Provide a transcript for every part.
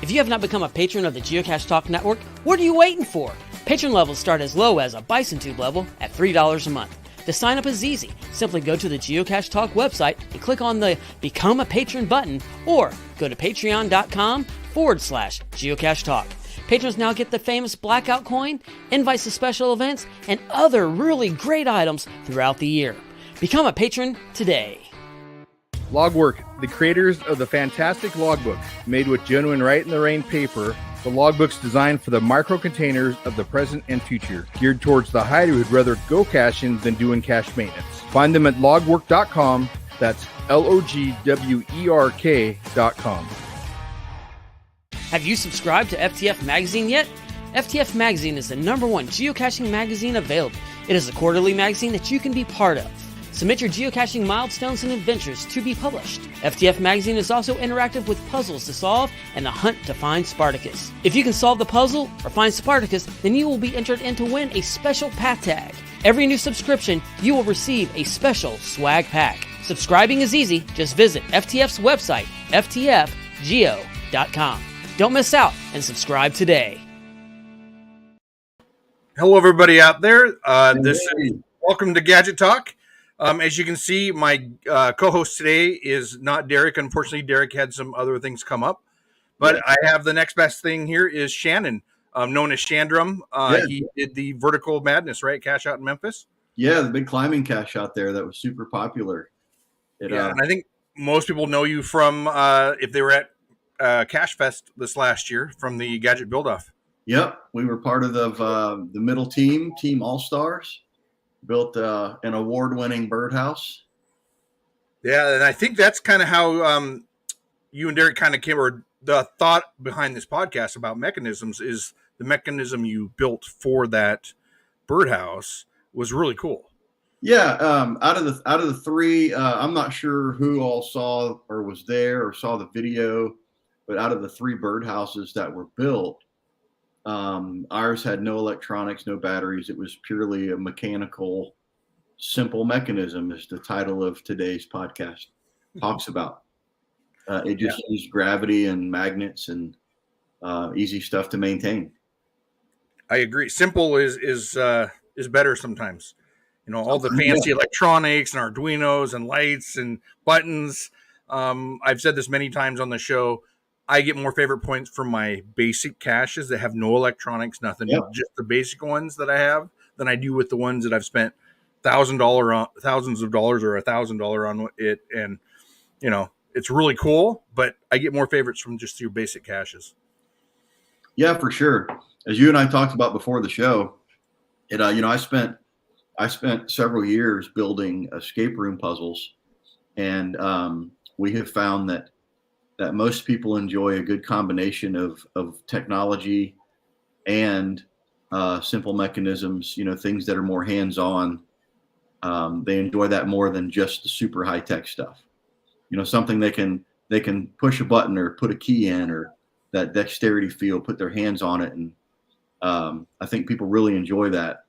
If you have not become a patron of the Geocache Talk Network, what are you waiting for? Patron levels start as low as a Bison Tube level at $3 a month. The sign up is easy. Simply go to the Geocache Talk website and click on the Become a Patron button, or go to patreon.com/Geocache Talk. Patrons now get the famous Blackout coin, invites to special events, and other really great items throughout the year. Become a patron today. Logwork, the creators of the fantastic logbook, made with genuine Right in the Rain paper. The logbook's designed for the micro containers of the present and future, geared towards the hider who'd rather go caching than doing cache maintenance. Find them at logwork.com. That's LOGWERK.com. Have you subscribed to FTF Magazine yet? FTF Magazine is the #1 geocaching magazine available. It is a quarterly magazine that you can be part of. Submit your geocaching milestones and adventures to be published. FTF Magazine is also interactive with puzzles to solve and the hunt to find Spartacus. If you can solve the puzzle or find Spartacus, then you will be entered in to win a special pack tag. Every new subscription, you will receive a special swag pack. Subscribing is easy. Just visit FTF's website, ftfgeo.com. Don't miss out and subscribe today. Hello, everybody out there. Welcome to Gadget Talk. As you can see, my co-host today is not Derek. Unfortunately, Derek had some other things come up. But I have the next best thing here is Shannon, known as Shandrum. He did the Vertical Madness, right? Cache out in Memphis. Yeah, the big climbing cache out there that was super popular. And I think most people know you from if they were at Cache Fest this last year from the Gadget Build-Off. Yep, we were part of the middle team All-Stars. Built an award-winning birdhouse. Yeah, and I think that's kind of how you and Derek kind of came, or the thought behind this podcast about mechanisms is the mechanism you built for that birdhouse was really cool. Yeah, out of the three, I'm not sure who all saw or was there or saw the video, but out of the three birdhouses that were built, ours had no electronics, no batteries. It was purely a mechanical, simple mechanism, as the title of today's podcast talks about. It just used gravity and magnets and easy stuff to maintain. I agree. Simple is better sometimes. You know, all the fancy electronics and Arduinos and lights and buttons. I've said this many times on the show. I get more favorite points from my basic caches that have no electronics, nothing, just the basic ones that I have, than I do with the ones that I've spent thousands of dollars or $1,000 on it. And, you know, it's really cool, but I get more favorites from just your basic caches. Yeah, for sure. As you and I talked about before the show, I spent several years building escape room puzzles, and we have found that most people enjoy a good combination of technology and simple mechanisms, things that are more hands-on. They enjoy that more than just the super high-tech stuff. Something they can push a button or put a key in, or that dexterity feel, put their hands on it. And I think people really enjoy that,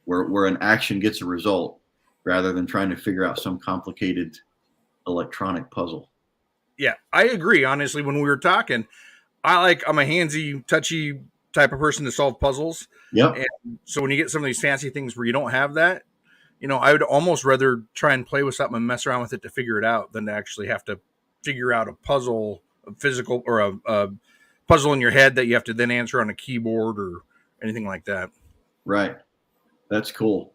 where an action gets a result rather than trying to figure out some complicated electronic puzzle. Yeah, I agree. Honestly, when we were talking, I'm a handsy, touchy type of person to solve puzzles. Yep. And so when you get some of these fancy things where you don't have that, I would almost rather try and play with something and mess around with it to figure it out than to actually have to figure out a puzzle, a physical, or a puzzle in your head that you have to then answer on a keyboard or anything like that. Right. That's cool.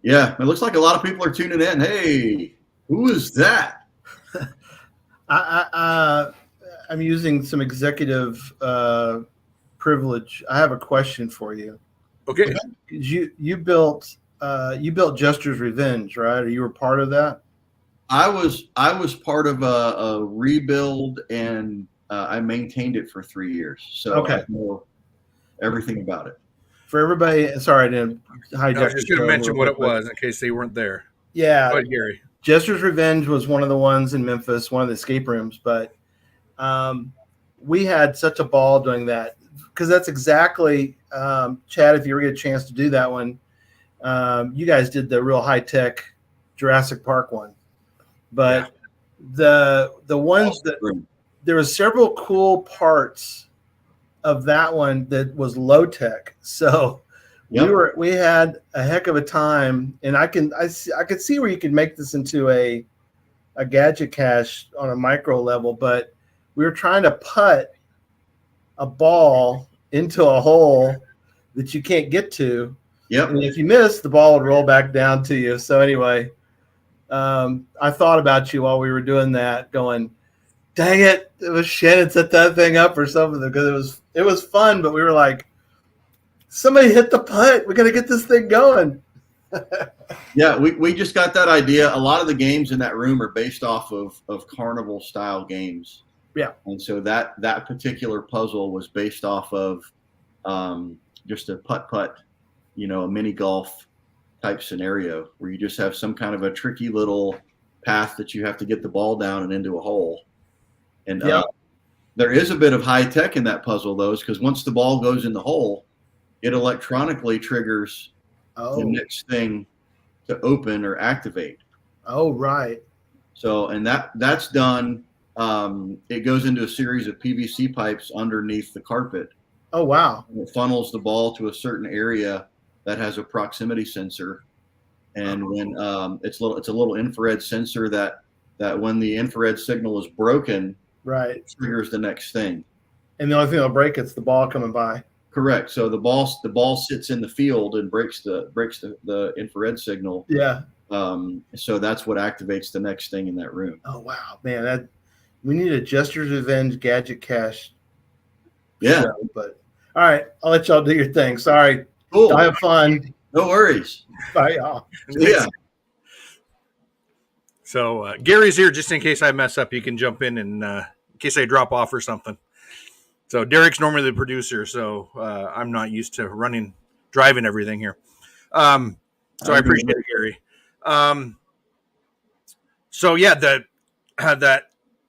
Yeah, it looks like a lot of people are tuning in. Hey, who is that? I'm using some executive privilege. I have a question for you. Okay. You built Jester's Revenge, right? Or you were part of that? I was part of a rebuild, and I maintained it for 3 years. So okay. I know everything about it. For everybody, sorry, I didn't hijack. I was just going to mention what it was in case they weren't there. Yeah. Go ahead, Gary. Jester's Revenge was one of the ones in Memphis, one of the escape rooms, but we had such a ball doing that, because that's exactly, Chad, if you ever get a chance to do that one, you guys did the real high-tech Jurassic Park one. But the ones that there was several cool parts of that one that was low tech. So we had a heck of a time, and I could see where you could make this into a gadget cache on a micro level, but we were trying to putt a ball into a hole that you can't get to. Yep. And if you miss, the ball would roll back down to you. So anyway, I thought about you while we were doing that, going, dang it, it was Shannon set that thing up or something, because it was fun, but we were like, somebody hit the putt. We got to get this thing going. Yeah, we just got that idea. A lot of the games in that room are based off of carnival style games. Yeah. And so that particular puzzle was based off of just a putt, a mini golf type scenario where you just have some kind of a tricky little path that you have to get the ball down and into a hole. And there is a bit of high tech in that puzzle, though, because once the ball goes in the hole, it electronically triggers the next thing to open or activate. Oh, right. So, and that's done. It goes into a series of PVC pipes underneath the carpet. Oh, wow. It funnels the ball to a certain area that has a proximity sensor. And when it's a little infrared sensor that when the infrared signal is broken, right, it triggers the next thing. And the only thing that'll break it's the ball coming by. Correct. So the ball sits in the field and breaks the infrared signal. Yeah. So that's what activates the next thing in that room. Oh wow, man! We need a Jester's Revenge Gadget Cache. Yeah. Show, but all right, I'll let y'all do your thing. Sorry. Cool. Have fun. No worries. Bye, y'all. Yeah. So Gary's here just in case I mess up. You can jump in and in case I drop off or something. So Derek's normally the producer, so I'm not used to driving everything here. So I appreciate it, Gary. So yeah, that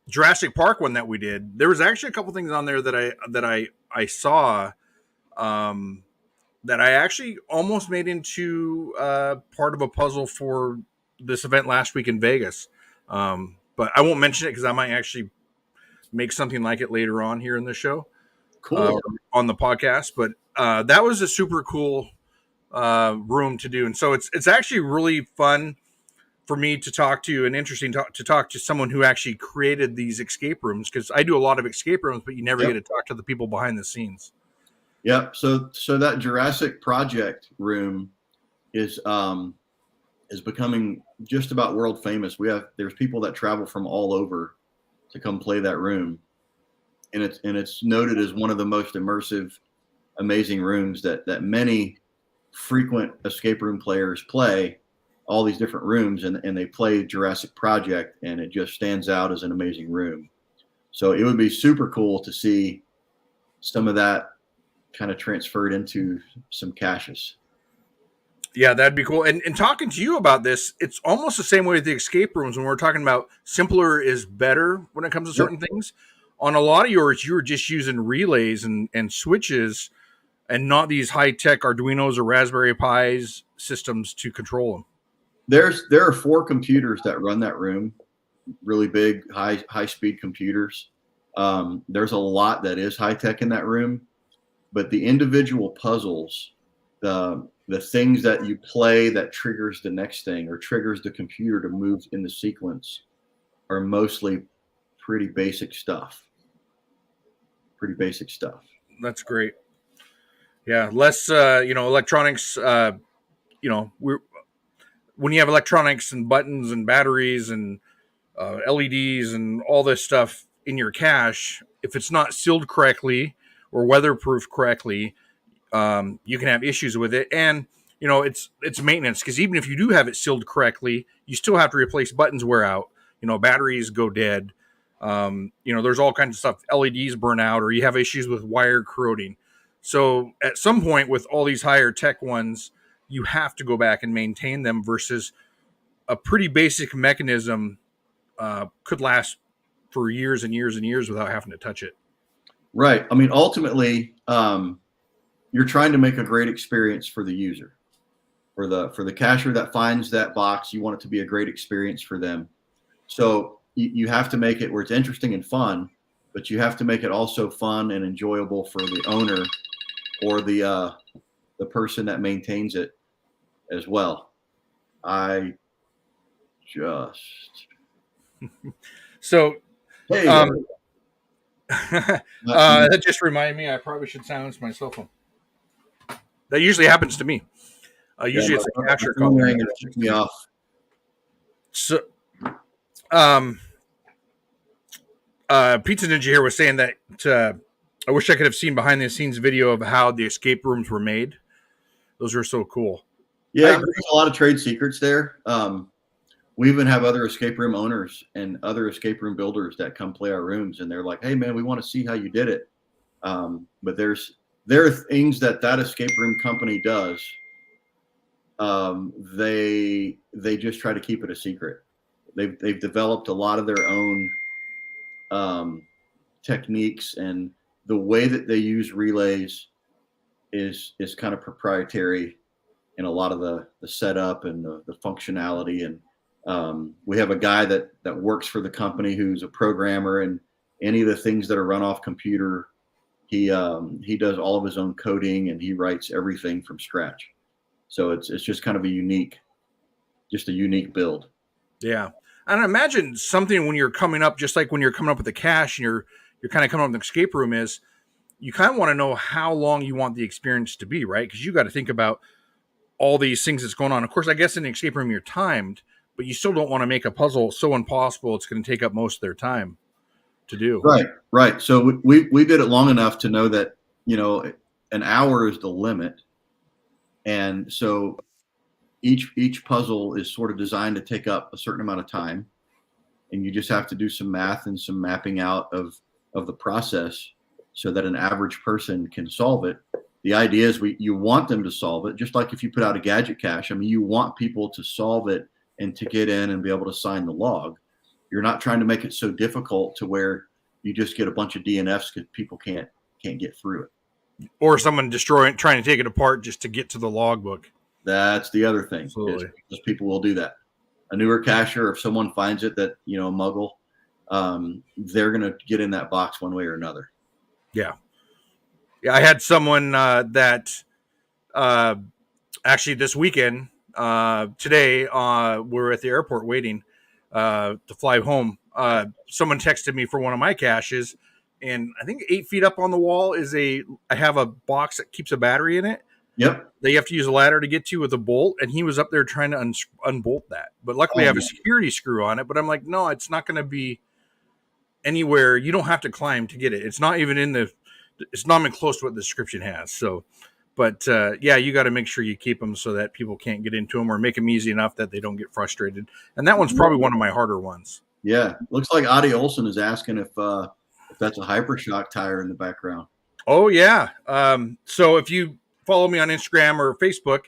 Jurassic Park one that we did, there was actually a couple things on there that I saw that I actually almost made into part of a puzzle for this event last week in Vegas. But I won't mention it because I might actually make something like it later on here in the show. Cool. On the podcast. But that was a super cool room to do. And so it's actually really fun for me to talk to and interesting to talk to someone who actually created these escape rooms, because I do a lot of escape rooms, but you never get to talk to the people behind the scenes. Yep. So that Jurassic Project room is becoming just about world famous. There's people that travel from all over to come play that room, and it's noted as one of the most immersive, amazing rooms that many frequent escape room players play. All these different rooms, and they play Jurassic Project, and it just stands out as an amazing room. So it would be super cool to see some of that kind of transferred into some caches. Yeah, that'd be cool. And talking to you about this, it's almost the same way with the escape rooms when we're talking about simpler is better when it comes to certain things. On a lot of yours, you were just using relays and switches and not these high-tech Arduinos or Raspberry Pis systems to control them. There are 4 computers that run that room, really big, high speed computers. There's a lot that is high tech in that room, but the individual puzzles, the things that you play that triggers the next thing or triggers the computer to move in the sequence, are mostly pretty basic stuff. That's great. Yeah, less electronics. When you have electronics and buttons and batteries and LEDs and all this stuff in your cache, if it's not sealed correctly or weatherproof correctly, you can have issues with it. And it's maintenance, because even if you do have it sealed correctly, you still have to replace buttons wear out. Batteries go dead. There's all kinds of stuff. LEDs burn out, or you have issues with wire corroding. So at some point with all these higher tech ones, you have to go back and maintain them, versus a pretty basic mechanism could last for years and years and years without having to touch it. Right. I mean, ultimately, you're trying to make a great experience for the user, for the cacher that finds that box. You want it to be a great experience for them. So you have to make it where it's interesting and fun, but you have to make it also fun and enjoyable for the owner or the person that maintains it as well. I just So hey, that just reminded me, I probably should silence my cell phone. That usually happens to me. Usually it's a capture call. ring and kick me off. So, Pizza Ninja here was saying that I wish I could have seen behind the scenes video of how the escape rooms were made. Those are so cool. Yeah, there's a lot of trade secrets there. We even have other escape room owners and other escape room builders that come play our rooms, and they're like, "Hey, man, we want to see how you did it." But there are things that escape room company does. They just try to keep it a secret. They've developed a lot of their own techniques, and the way that they use relays is kind of proprietary in a lot of the setup and the functionality. And we have a guy that works for the company who's a programmer, and any of the things that are run off computer, he does all of his own coding, and he writes everything from scratch. So it's just kind of a unique build. Yeah. And I imagine something when you're coming up, just like when you're coming up with a cache and you're kind of coming up with an escape room, is you kind of want to know how long you want the experience to be, right? Because you got to think about all these things that's going on. Of course, I guess in an escape room you're timed, but you still don't want to make a puzzle so impossible it's going to take up most of their time to do. Right. So we did it long enough to know that, an hour is the limit. And so each puzzle is sort of designed to take up a certain amount of time, and you just have to do some math and some mapping out of the process so that an average person can solve it. The idea is you want them to solve it, just like if you put out a gadget cache. I mean, you want people to solve it and to get in and be able to sign the log. You're not trying to make it so difficult to where you just get a bunch of DNFs because people can't get through it. Or someone trying to take it apart just to get to the logbook. That's the other thing. Because people will do that. A newer cacher, if someone finds it that, a muggle, they're going to get in that box one way or another. Yeah. Yeah, I had someone that actually this weekend, today, we're at the airport waiting to fly home. Someone texted me for one of my caches, and I think 8 feet up on the wall I have a box that keeps a battery in it. Yep. They have to use a ladder to get to with a bolt, and he was up there trying to unbolt that. But luckily I have a security screw on it, but I'm like, no, it's not going to be anywhere. You don't have to climb to get it. It's not even it's not even close to what the description has. So, but yeah, you got to make sure you keep them so that people can't get into them, or make them easy enough that they don't get frustrated. And that one's probably one of my harder ones. Yeah. Looks like Adi Olson is asking if that's a Hypershock tire in the background. Oh yeah. So if you follow me on Instagram or Facebook,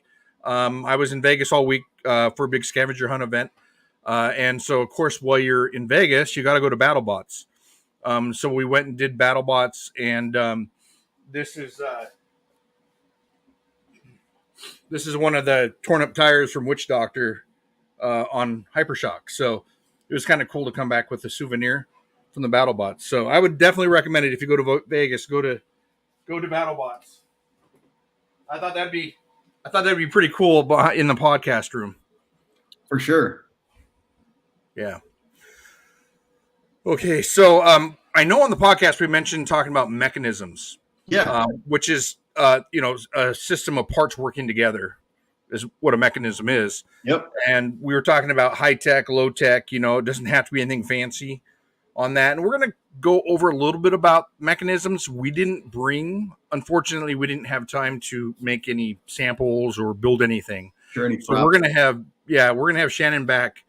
I was in Vegas all week for a big scavenger hunt event. And so, of course, while you're in Vegas, you got to go to BattleBots. So we went and did BattleBots, and this is one of the torn up tires from Witch Doctor on Hypershock. So it was kind of cool to come back with a souvenir from the BattleBots. So I would definitely recommend it if you go to Vegas. Go to BattleBots. I thought that'd be pretty cool in the podcast room. For sure. Yeah. Okay, so I know on the podcast we mentioned talking about mechanisms. Yeah. Which is a system of parts working together is what a mechanism is. Yep. And we were talking about high tech, low tech. It doesn't have to be anything fancy on that. And we're going to go over a little bit about mechanisms. Unfortunately, we didn't have time to make any samples or build anything. Sure. So we're going to have Shannon back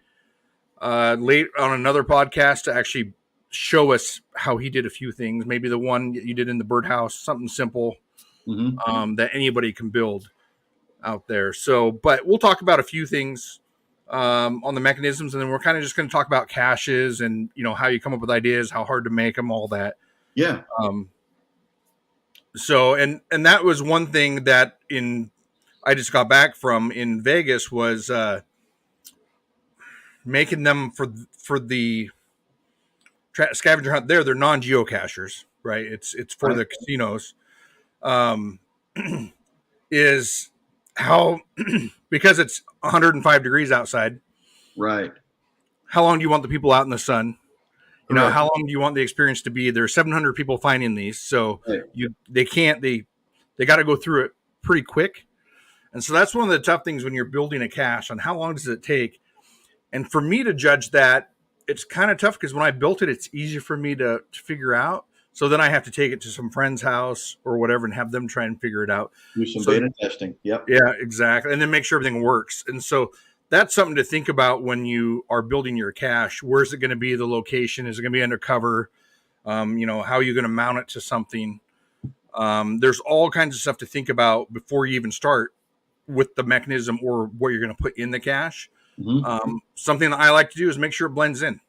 late on another podcast to actually show us how he did a few things. Maybe the one that you did in the birdhouse, something simple that anybody can build out there. So, but we'll talk about a few things on the mechanisms, and then we're kind of just going to talk about caches and how you come up with ideas, how hard to make them, all that. Yeah. So and that was one thing that I just got back from in Vegas was making them for the scavenger hunt there, they're non-geocachers, right? It's for the casinos. Is how because it's 105 degrees outside. Right. How long do you want the people out in the sun? You know, Correct. how long do you want the experience to be? There's 700 people finding these, so Right. they got to go through it pretty quick. And so that's one of the tough things when you're building a cache on how long does it take. And for me to judge that, it's kind of tough because when I built it, it's easy for me to figure out. So then I have to take it to some friend's house or whatever and have them try and figure it out. Do some beta testing. Yep. Yeah, exactly. And then make sure everything works. And so that's something to think about when you are building your cache. Where's it going to be? The location? Is it going to be undercover? You know, how are you going to mount it to something? There's all kinds of stuff to think about before you even start with the mechanism or what you're going to put in the cache. Mm-hmm. Something that I like to do is make sure it blends in.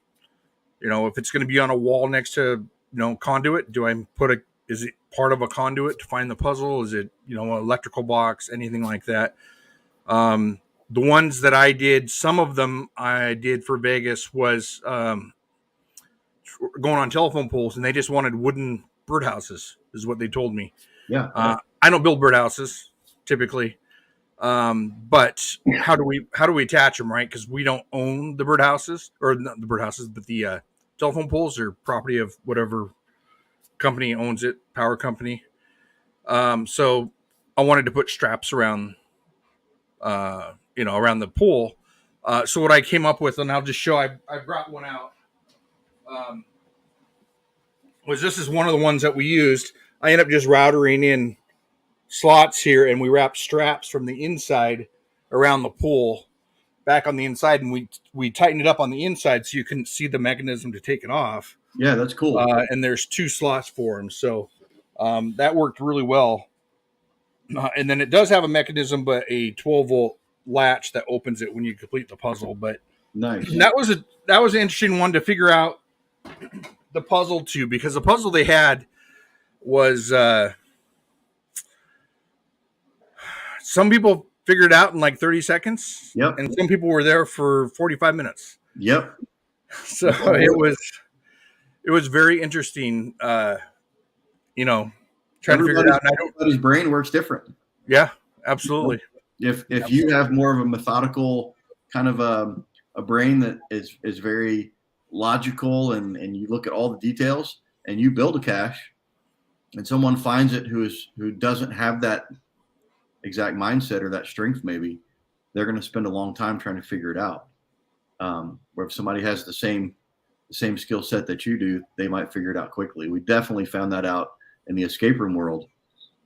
You know, if it's going to be on a wall next to, conduit, is it part of a conduit to find the puzzle? Is it, an electrical box, anything like that? The ones that I did, some of them I did for Vegas was going on telephone poles, and they just wanted wooden birdhouses, is what they told me. Yeah. I don't build birdhouses typically. But how do we attach them, right? Because we don't own the birdhouses, or not the birdhouses, but the telephone poles are property of whatever company owns it, power company. So I wanted to put straps around, around the pole. So what I came up with, and I'll just show, I brought one out, was this is one of the ones that we used. I ended up just routering in slots here, and we wrapped straps from the inside around the pole back on the inside, and we tightened it up on the inside so you couldn't see the mechanism to take it off. Yeah, that's cool. And there's 2 slots for them, so that worked really well. And then it does have a mechanism, but a 12-volt latch that opens it when you complete the puzzle. But nice. That was an interesting one to figure out the puzzle too, because the puzzle they had was some people figured it out in like 30 seconds. Yep. And some people were there for 45 minutes. Yep. So it was very interesting, trying to figure it out. And everybody's brain works different. Yeah, absolutely. If you have more of a methodical kind of a brain that is very logical and you look at all the details and you build a cache and someone finds it who doesn't have that exact mindset or that strength, maybe they're going to spend a long time trying to figure it out. Where if somebody has the same skill set that you do, they might figure it out quickly. We definitely found that out in the escape room world,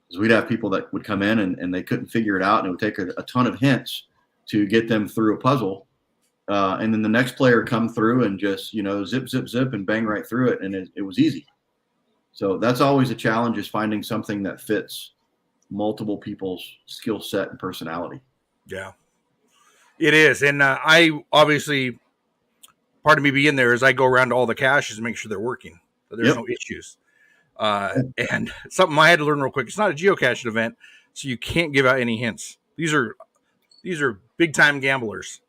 because we'd have people that would come in and they couldn't figure it out, and it would take a ton of hints to get them through a puzzle. And then the next player come through and just, zip, zip, zip and bang right through it. And it was easy. So that's always a challenge, is finding something that fits multiple people's skill set and personality. Yeah, it is. And I obviously, part of me being there is I go around to all the caches and make sure they're working, so there's no issues. And something I had to learn real quick: it's not a geocaching event, so you can't give out any hints. These are big time gamblers,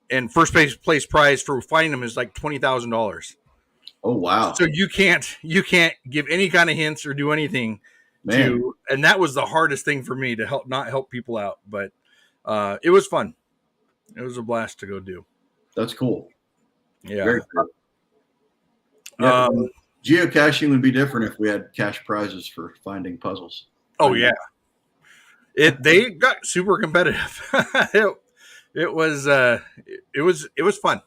and first place prize for finding them is like $20,000. Oh wow! So you can't give any kind of hints or do anything. And that was the hardest thing for me, to not help people out, but it was fun. It was a blast to go do. That's cool. Yeah. Very cool. Yeah, geocaching would be different if we had cash prizes for finding puzzles. Oh yeah. They got super competitive. It was fun.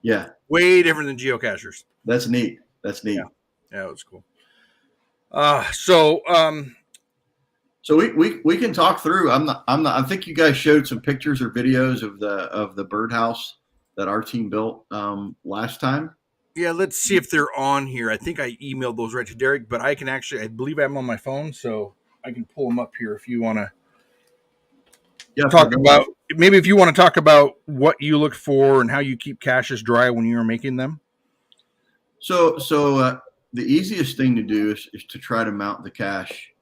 Yeah. Way different than geocachers. That's neat. Yeah, it was cool. So we can talk through. I think you guys showed some pictures or videos of the birdhouse that our team built last time. Yeah, let's see if they're on here. I think I emailed those right to Derek, but I believe I'm on my phone, so I can pull them up here if you want to talk about, maybe if you want to talk about what you look for and how you keep caches dry when you're making them. So the easiest thing to do is to try to mount the cache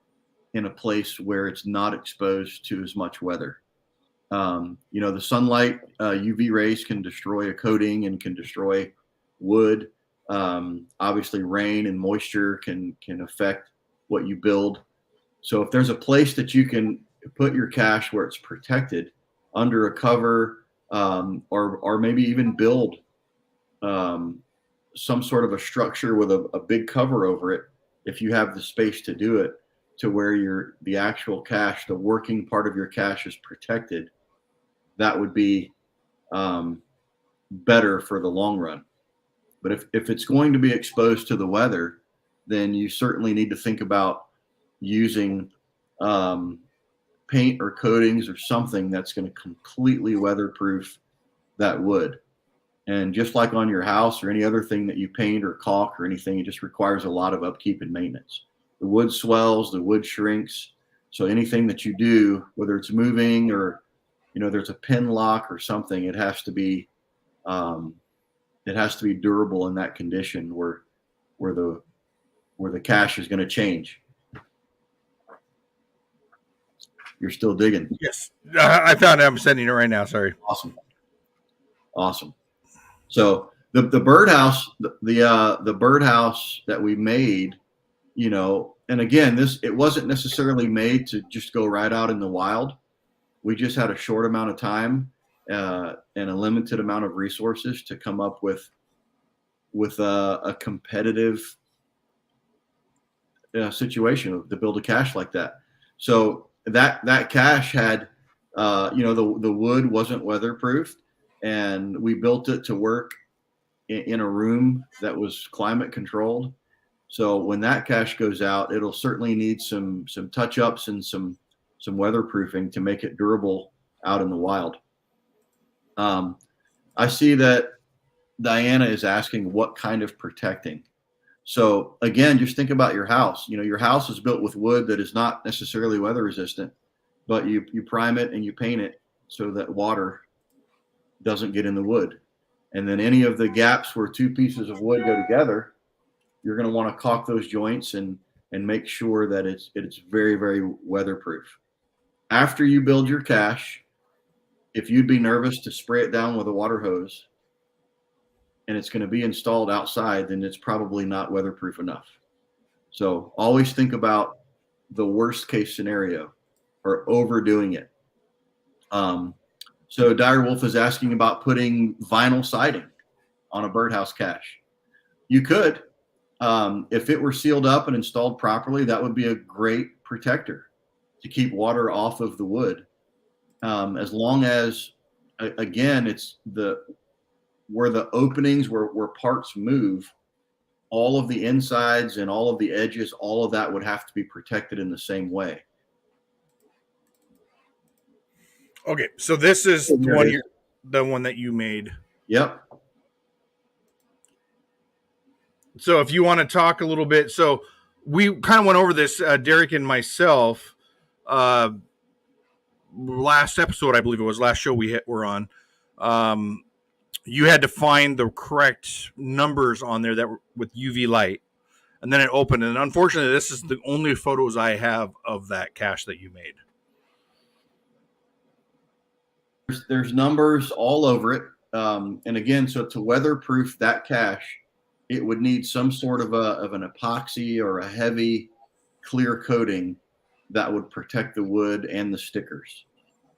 in a place where it's not exposed to as much weather. The sunlight, UV rays can destroy a coating and can destroy wood. Obviously, rain and moisture can affect what you build. So if there's a place that you can put your cache where it's protected under a cover, or maybe even build some sort of a structure with a big cover over it, if you have the space to do it, to where the actual cache, the working part of your cache is protected, that would be better for the long run. But if it's going to be exposed to the weather, then you certainly need to think about using paint or coatings or something that's going to completely weatherproof that wood. And just like on your house or any other thing that you paint or caulk or anything, it just requires a lot of upkeep and maintenance. The wood swells, the wood shrinks. So anything that you do, whether it's moving or, there's a pin lock or something, it has to be durable in that condition where the cache is going to change. You're still digging. Yes, I found it. I'm sending it right now. Sorry. Awesome. So the birdhouse, the birdhouse that we made, and again, it wasn't necessarily made to just go right out in the wild. We just had a short amount of time and a limited amount of resources to come up with a competitive situation to build a cache like that. So that cache had, the wood wasn't weatherproof, and we built it to work in a room that was climate controlled. So when that cache goes out, it'll certainly need some touch ups and some weatherproofing to make it durable out in the wild. I see that Diana is asking what kind of protecting. So again, just think about your house. Your house is built with wood that is not necessarily weather resistant, but you prime it and you paint it so that water doesn't get in the wood. And then any of the gaps where two pieces of wood go together, you're going to want to caulk those joints and make sure that it's very, very weatherproof. After you build your cache, if you'd be nervous to spray it down with a water hose and it's going to be installed outside, then it's probably not weatherproof enough. So always think about the worst case scenario or overdoing it. So Dire Wolf is asking about putting vinyl siding on a birdhouse cache. You could, if it were sealed up and installed properly, that would be a great protector to keep water off of the wood. As long as, again, it's where the openings where parts move, all of the insides and all of the edges, all of that would have to be protected in the same way. Okay, so this is the one that you made. Yep. So if you want to talk a little bit, so we kind of went over this, Derek and myself, last episode, I believe it was, last show were on. You had to find the correct numbers on there that were with UV light, and then it opened. And unfortunately, this is the only photos I have of that cache that you made. There's numbers all over it. And again, so to weatherproof that cache, it would need some sort of an epoxy or a heavy clear coating that would protect the wood and the stickers.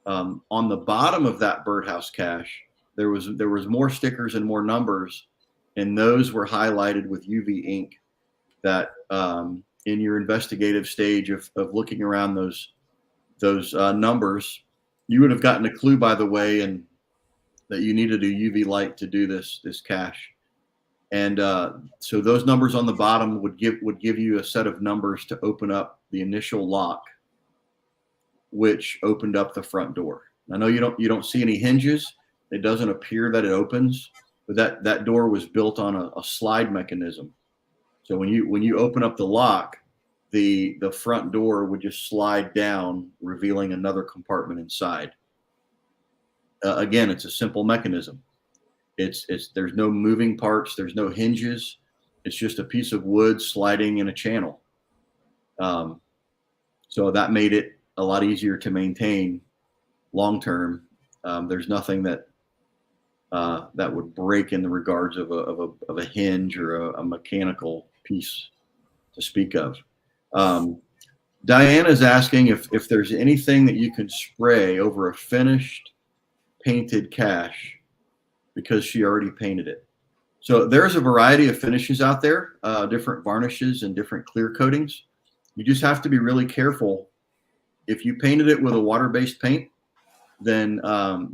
On the bottom of that birdhouse cache, there was more stickers and more numbers, and those were highlighted with UV ink that in your investigative stage of looking around those numbers, you would have gotten a clue, by the way, and that you needed a UV light to do this cache. And so those numbers on the bottom would give you a set of numbers to open up the initial lock, which opened up the front door. I know you don't see any hinges. It doesn't appear that it opens, but that door was built on a slide mechanism. So when you open up the lock, the front door would just slide down, revealing another compartment inside. Again, it's a simple mechanism. There's no moving parts. There's no hinges. It's just a piece of wood sliding in a channel. So that made it a lot easier to maintain long term. There's nothing that that would break in the regards of a hinge or a mechanical piece to speak of. Diana's asking if there's anything that you can spray over a finished painted cache because she already painted it. So there's a variety of finishes out there, different varnishes and different clear coatings. You just have to be really careful. If you painted it with a water-based paint, then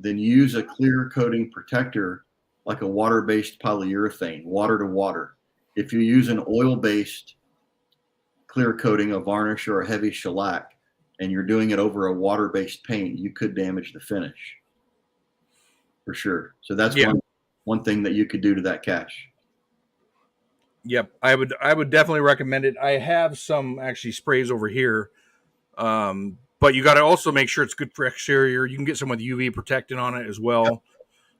use a clear coating protector like a water-based polyurethane, water to water. If you use an oil-based clear coating, a varnish or a heavy shellac, and you're doing it over a water-based paint, you could damage the finish for sure. So that's one thing that you could do to that cache. Yep, I would definitely recommend it. I have some actually sprays over here, but you got to also make sure it's good for exterior. You can get some with UV protectant on it as well.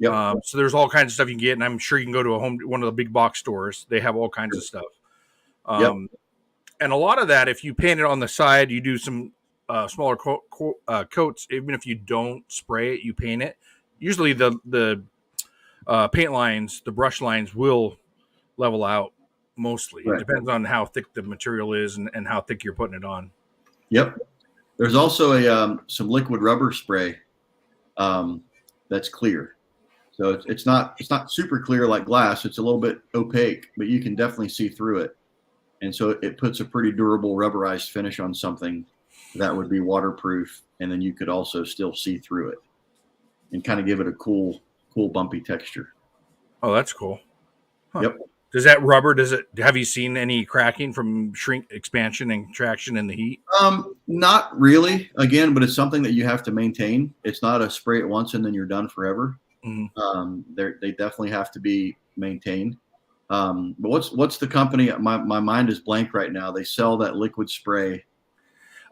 Yep. So there's all kinds of stuff you can get, and I'm sure you can go to one of the big box stores. They have all kinds of stuff. And a lot of that, if you paint it on the side, you do some smaller coats. Even if you don't spray it, you paint it. Usually the paint lines, the brush lines will level out mostly. Right. It depends on how thick the material is and how thick you're putting it on. Yep. There's also some liquid rubber spray that's clear. So it's not super clear like glass. It's a little bit opaque, but you can definitely see through it. And so it puts a pretty durable rubberized finish on something that would be waterproof, and then you could also still see through it and kind of give it a cool bumpy texture. Oh, that's cool. Huh. Yep. Does that rubber, have you seen any cracking from shrink, expansion, and contraction in the heat? Not really, again, but it's something that you have to maintain. It's not a spray it once and then you're done forever. Mm-hmm. They definitely have to be maintained. But what's the company? My mind is blank right now. They sell that liquid spray.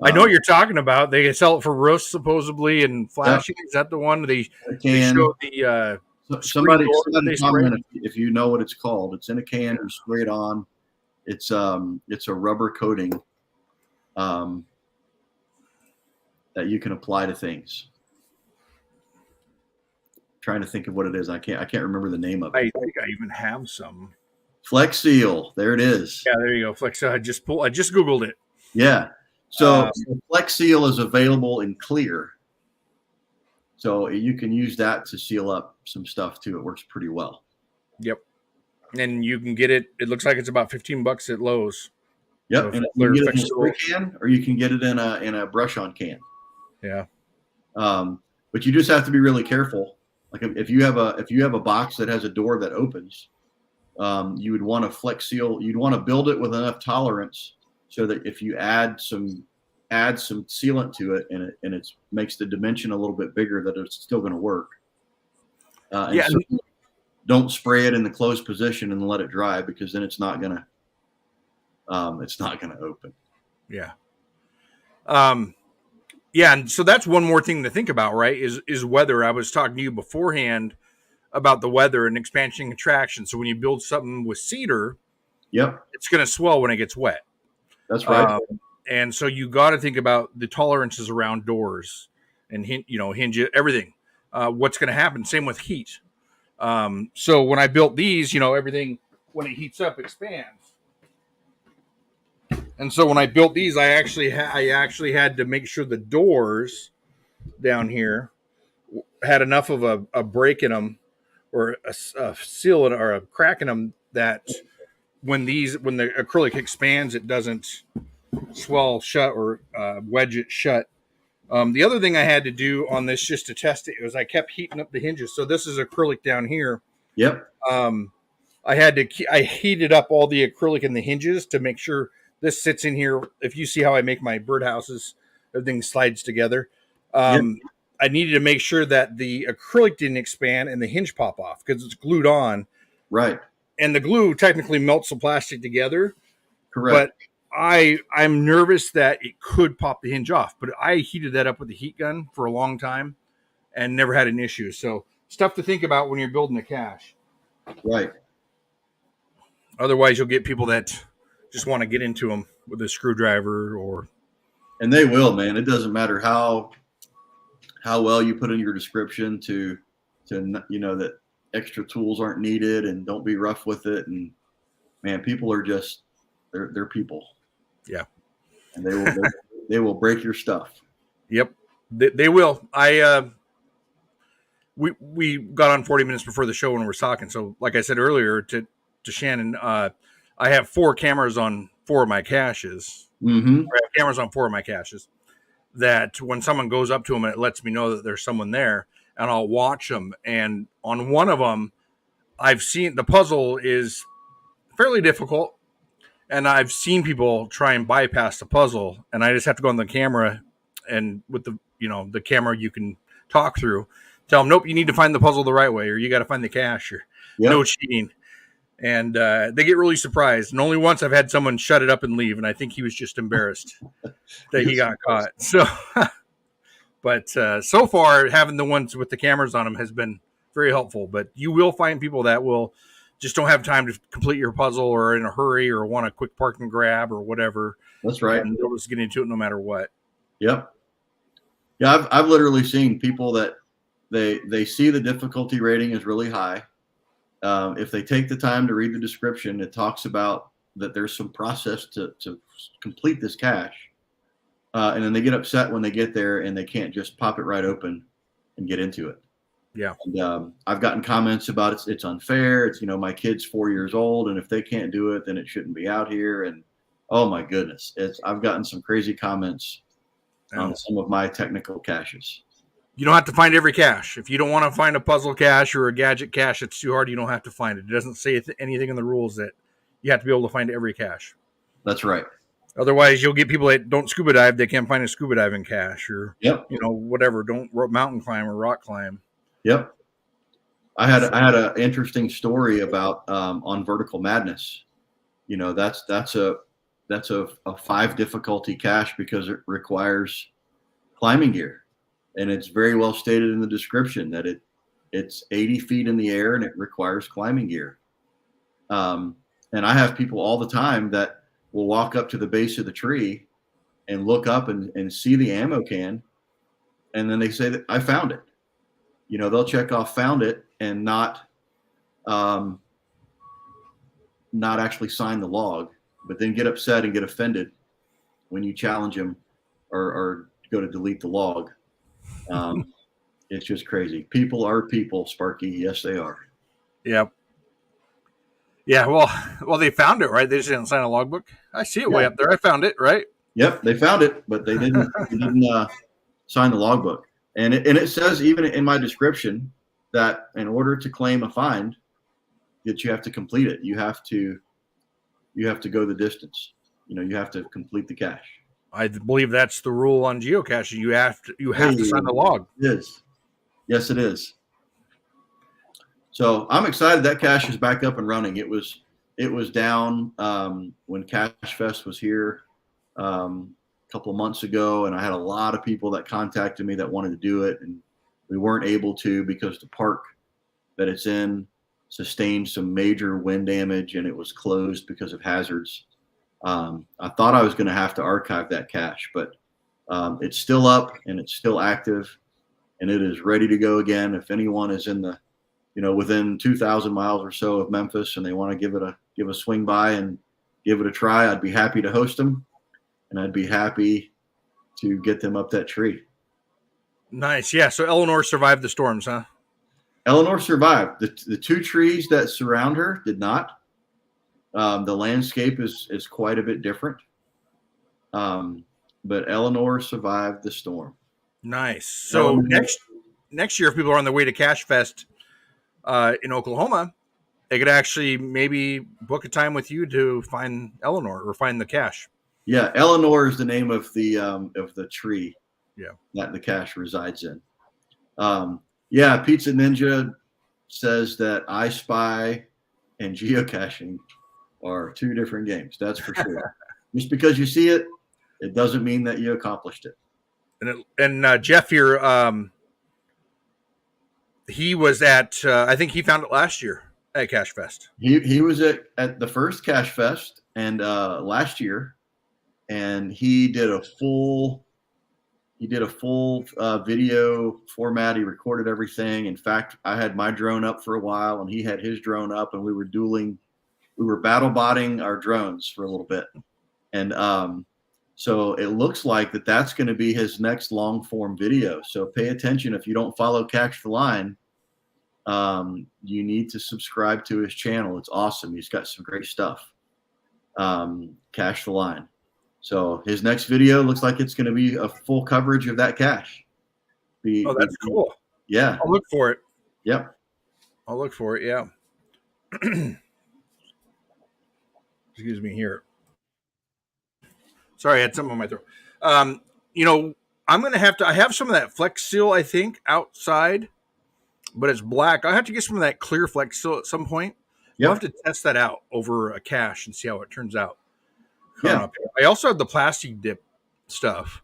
I know what you're talking about. They sell it for roofs supposedly and flashing. Yep. Is that the one they show the somebody comment if you know what it's called. It's in a can. You spray it on. It's a rubber coating that you can apply to things. Trying to think of what it is. I can't remember the name of it. I think I even have some. Flex Seal. There it is. Yeah, there you go. Flex Seal. I just Googled it. Yeah. So Flex Seal is available in clear. So you can use that to seal up some stuff too. It works pretty well. Yep. And you can get it. It looks like it's about $15 at Lowe's. Yep. So and you can get it in a spray can, or you can get it in a brush on can. Yeah. But you just have to be really careful. Like if you have a box that has a door that opens, you would want to Flex Seal. You'd want to build it with enough tolerance so that if you add some sealant to it and it makes the dimension a little bit bigger, that it's still going to work. So don't spray it in the closed position and let it dry, because then it's not gonna open. Yeah. Yeah, and so that's one more thing to think about, right? Is weather. I was talking to you beforehand about the weather and expansion and contraction. So when you build something with cedar, yep, it's going to swell when it gets wet. That's right. And so you got to think about the tolerances around doors and hinge everything. What's going to happen? Same with heat. So when I built these, everything when it heats up expands. And so when I built these, I actually had to make sure the doors down here had enough of a break in them, or a seal or a crack in them, that when the acrylic expands, it doesn't swell shut or wedge it shut. The other thing I had to do on this, just to test it, was I kept heating up the hinges. So this is acrylic down here. Yep. I heated up all the acrylic in the hinges to make sure this sits in here. If you see how I make my birdhouses, everything slides together. Yep. I needed to make sure that the acrylic didn't expand and the hinge pop off, because it's glued on. Right. And the glue technically melts the plastic together. Correct. But I'm nervous that it could pop the hinge off. But I heated that up with the heat gun for a long time and never had an issue. So stuff to think about when you're building a cache. Right. Otherwise, you'll get people that just want to get into them with a screwdriver, and they will, man. It doesn't matter how well you put in your description to that extra tools aren't needed and don't be rough with it. And man, people are just they're people. Yeah, and they will break your stuff. Yep, they will. We got on 40 minutes before the show when we were talking. So, like I said earlier to Shannon, I have 4 cameras on 4 of my caches. Mm-hmm. I have cameras on 4 of my caches. That when someone goes up to them, it lets me know that there's someone there, and I'll watch them. And on one of them, I've seen the puzzle is fairly difficult, and I've seen people try and bypass the puzzle, and I just have to go on the camera, and with the camera you can talk through, tell them, nope, you need to find the puzzle the right way, or you got to find the cache, or no cheating. And they get really surprised. And only once I've had someone shut it up and leave, and I think he was just embarrassed that he got caught. So, but so far, having the ones with the cameras on them has been very helpful. But you will find people that will just don't have time to complete your puzzle, or in a hurry, or want a quick park and grab, or whatever. That's right. And they'll just get into it no matter what. Yep. Yeah, I've literally seen people that they see the difficulty rating is really high. If they take the time to read the description, it talks about that there's some process to complete this cache. And then they get upset when they get there and they can't just pop it right open and get into it. Yeah. And, I've gotten comments about it's unfair. It's, my kid's 4 years old, and if they can't do it, then it shouldn't be out here. And oh my goodness, I've gotten some crazy comments on some of my technical caches. You don't have to find every cache. If you don't want to find a puzzle cache or a gadget cache, it's too hard. You don't have to find it. It doesn't say anything in the rules that you have to be able to find every cache. That's right. Otherwise, you'll get people that don't scuba dive. They can't find a scuba diving cache, or whatever. Don't mountain climb or rock climb. Yep. I had an interesting story about on Vertical Madness. That's a 5 difficulty cache because it requires climbing gear. And it's very well stated in the description that it's 80 feet in the air and it requires climbing gear. And I have people all the time that will walk up to the base of the tree and look up and see the ammo can. And then they say that I found it. They'll check off found it and not actually sign the log, but then get upset and get offended when you challenge them or go to delete the log. It's just crazy. People are people, Sparky. Yes, they are. Yep. Yeah. Well, they found it, right? They just didn't sign a logbook. I see it way up there. I found it, right? Yep, they found it, but they didn't sign the logbook. And it says even in my description that in order to claim a find, that you have to complete it. You have to go the distance. You have to complete the cache. I believe that's the rule on geocaching. You have to sign the log. It is. Yes, it is. So I'm excited that cache is back up and running. It was down when Cache Fest was here a couple of months ago, and I had a lot of people that contacted me that wanted to do it, and we weren't able to because the park that it's in sustained some major wind damage, and it was closed because of hazards. I thought I was going to have to archive that cache, but it's still up and it's still active, and it is ready to go again. If anyone is in the, within 2,000 miles or so of Memphis and they want to give a swing by and give it a try, I'd be happy to host them, and I'd be happy to get them up that tree. Nice. Yeah. So Eleanor survived the storms, huh? Eleanor survived. The 2 trees that surround her did not. The landscape is quite a bit different. But Eleanor survived the storm. Nice. So next year, if people are on their way to Cache Fest in Oklahoma, they could actually maybe book a time with you to find Eleanor or find the cache. Yeah, Eleanor is the name of the tree. Yeah, that the cache resides in. Yeah, Pizza Ninja says that I Spy and geocaching are 2 different games. That's for sure. Just because you see it, it doesn't mean that you accomplished it. And Jeff here, he was at, I think he found it last year at Cache Fest. He was at the first Cache Fest and last year, and he did a full, He did a full video format. He recorded everything. In fact, I had my drone up for a while, and he had his drone up, and we were dueling. We were battle botting our drones for a little bit, and so it looks like that's going to be his next long form video. So pay attention. If you don't follow Catch the Line, you need to subscribe to his channel. It's awesome. He's got some great stuff. Catch the Line. So his next video looks like it's going to be a full coverage of that cache. That's cool. Yeah. I'll look for it. Yep. I'll look for it. Yeah. Excuse me here. Sorry, I had something on my throat. I'm going to I have some of that Flex Seal, I think, outside, but it's black. I'll have to get some of that clear Flex Seal at some point. Yep. I'll have to test that out over a cache and see how it turns out. Yeah. I also have the Plasti Dip stuff.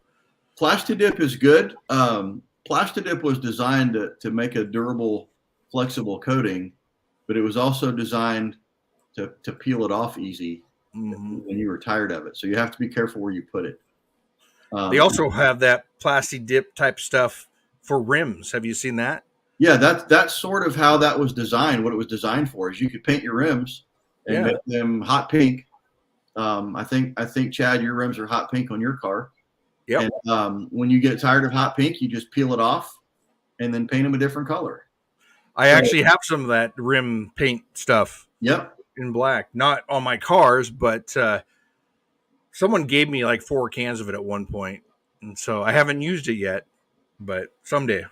Plasti Dip is good. Plasti Dip was designed to make a durable, flexible coating, but it was also designed to peel it off easy when you were tired of it. So you have to be careful where you put it. They also have that Plasti Dip type stuff for rims. Have you seen that? Yeah, that's sort of how that was designed. What it was designed for is you could paint your rims and make them hot pink. I think Chad, your rims are hot pink on your car. Yeah. And when you get tired of hot pink, you just peel it off and then paint them a different color. I actually have some of that rim paint stuff. Yep. In black, not on my cars, but someone gave me like 4 cans of it at one point, and so I haven't used it yet, but someday.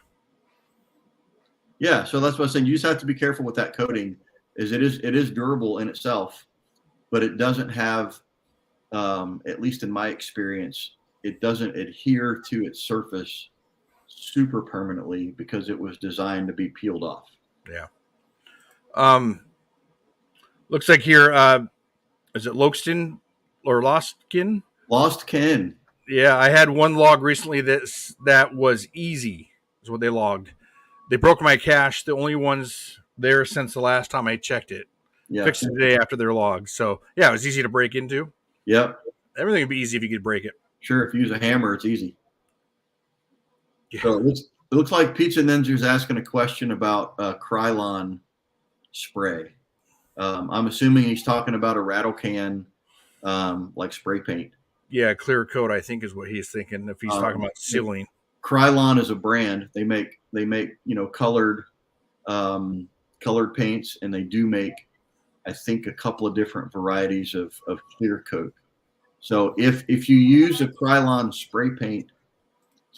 Yeah, so that's what I'm saying. You just have to be careful with that coating. It is durable in itself, but it doesn't have, at least in my experience, it doesn't adhere to its surface super permanently because it was designed to be peeled off. Yeah. Looks like here, is it Loxton or Lostkin? Lostkin. Yeah, I had one log recently that was easy, is what they logged. They broke my cache, the only ones there since the last time I checked it. Yeah. Fixed it the day after their log. So, yeah, it was easy to break into. Yep. Everything would be easy if you could break it. Sure, if you use a hammer, it's easy. Yeah. So it looks like Pizza Ninja's asking a question about Krylon spray. I'm assuming he's talking about a rattle can, like spray paint. Yeah, clear coat, I think, is what he's thinking if he's talking about sealing. Krylon is a brand. They make colored paints, and they do make, I think, a couple of different varieties of clear coat. So if you use a Krylon spray paint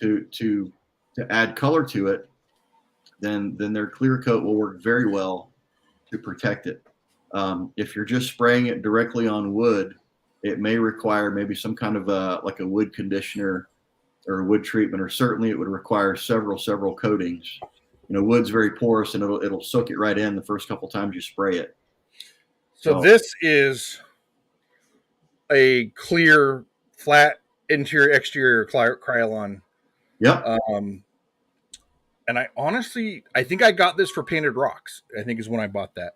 to add color to it, then their clear coat will work very well to protect it. If you're just spraying it directly on wood, it may require maybe some kind of a wood conditioner or a wood treatment, or certainly it would require several coatings. Wood's very porous, and it'll soak it right in the first couple times you spray it. So this is a clear, flat interior, exterior Krylon. Yep. And I think I got this for Painted Rocks. I think is when I bought that.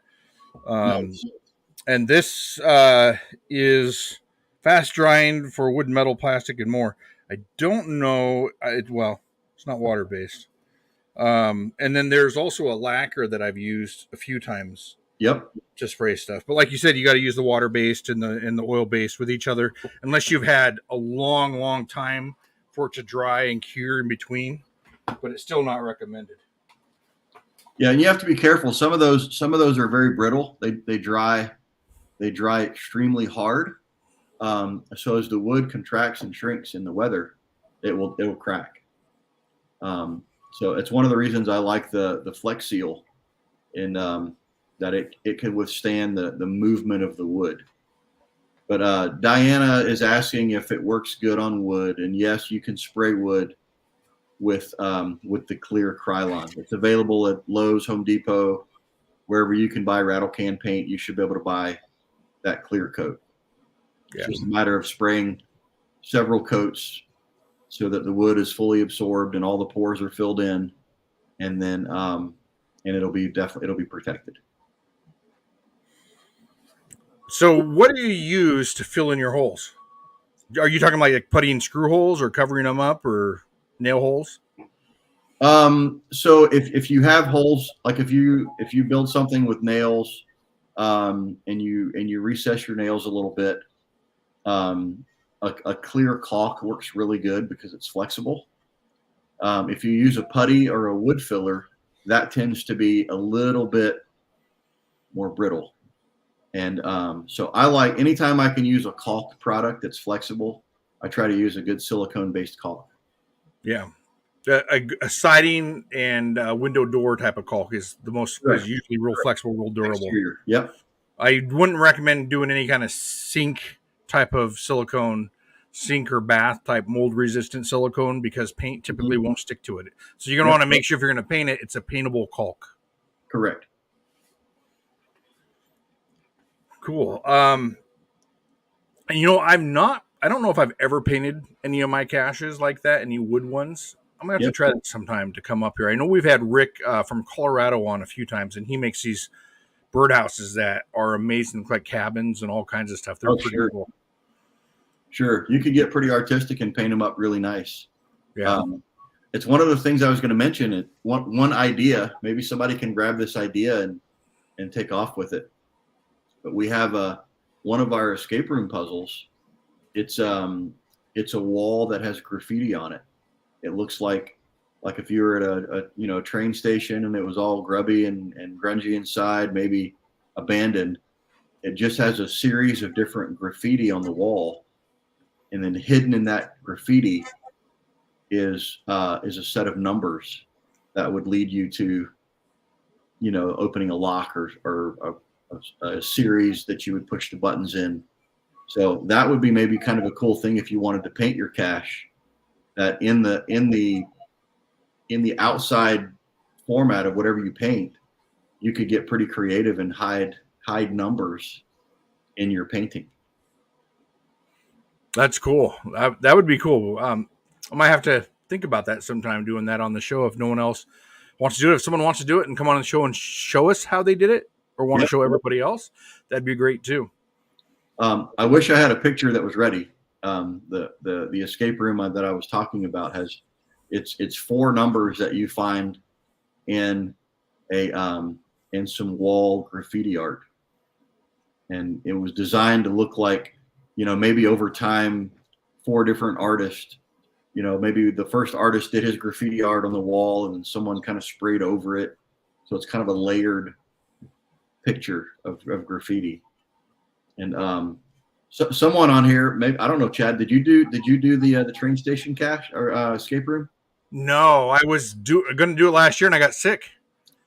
Nice. And this is fast drying for wood, metal, plastic, and more. I don't know. It's not water based. And then there's also a lacquer that I've used a few times. Yep. To spray stuff. But like you said, you got to use the water based and the oil based with each other, unless you've had a long time for it to dry and cure in between. But it's still not recommended. Yeah, and you have to be careful. Some of those are very brittle. They dry extremely hard. So as the wood contracts and shrinks in the weather, it'll crack. So it's one of the reasons I like the Flex Seal, in that it can withstand the movement of the wood. But Diana is asking if it works good on wood, and yes, you can spray wood with the clear Krylon. It's available at Lowe's, Home Depot, wherever you can buy rattle can paint. You should be able to buy that clear coat. Yeah. It's just a matter of spraying several coats so that the wood is fully absorbed and all the pores are filled in, and then and it'll be protected. So what do you use to fill in your holes? Are you talking like puttying screw holes or covering them up, or? nail holes? So if you have holes, like if you build something with nails, and you recess your nails a little bit, a clear caulk works really good because it's flexible. If you use a putty or a wood filler, that tends to be a little bit more brittle. And so I like, anytime I can use a caulk product that's flexible, I try to use a good silicone-based caulk. Yeah. A siding and window door type of caulk is the most, is usually real flexible, real durable. Exterior. Yep. I wouldn't recommend doing any kind of sink type of silicone, sink or bath type mold resistant silicone, because paint typically won't stick to it. So you're going to want to make sure if you're going to paint it, it's a paintable caulk. Correct. Cool. And you know, I don't know if I've ever painted any of my caches like that, any wood ones. I'm gonna have to try that sometime to come up here. I know we've had Rick from Colorado on a few times, and he makes these birdhouses that are amazing, like cabins and all kinds of stuff. They're pretty cool. Sure, you could get pretty artistic and paint them up really nice. Yeah, it's one of the things I was going to mention. One idea, maybe somebody can grab this idea and take off with it. But we have one of our escape room puzzles. It's a wall that has graffiti on it. It looks like if you were at a train station and it was all grubby and grungy inside, maybe abandoned. It just has a series of different graffiti on the wall, and then hidden in that graffiti is a set of numbers that would lead you to, opening a lock or a series that you would push the buttons in. So that would be maybe kind of a cool thing if you wanted to paint your cache, that in the outside format of whatever you paint, you could get pretty creative and hide numbers in your painting. that's cool. That would be cool. I might have to think about that sometime, doing that on the show if no one else wants to do it. If someone wants to do it and come on the show and show us how they did it, or want to show everybody else, that'd be great too. I wish I had a picture that was ready. The escape room that I was talking about has it's 4 numbers that you find in some wall graffiti art, and it was designed to look like, maybe over time 4 different artists, maybe the first artist did his graffiti art on the wall and then someone kind of sprayed over it, so it's kind of a layered picture of graffiti. And so someone on here, maybe, I don't know, Chad, did you do the train station cache or escape room? No, I was going to do it last year and I got sick.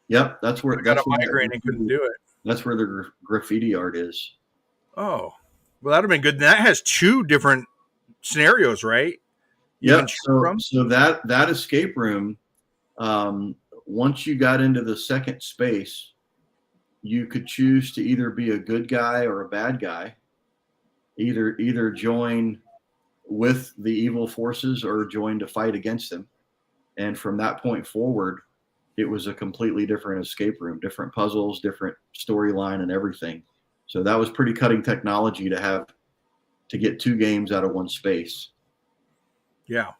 Yep, that's where I got a migraine and couldn't do it. That's where the graffiti art is. Oh, well, that'd have been good. And that has 2 different scenarios, right? Yeah. So that escape room, once you got into the second space, you could choose to either be a good guy or a bad guy, either join with the evil forces or join to fight against them. And from that point forward, it was a completely different escape room, different puzzles, different storyline and everything. So that was pretty cutting technology to get 2 games out of one space. Yeah.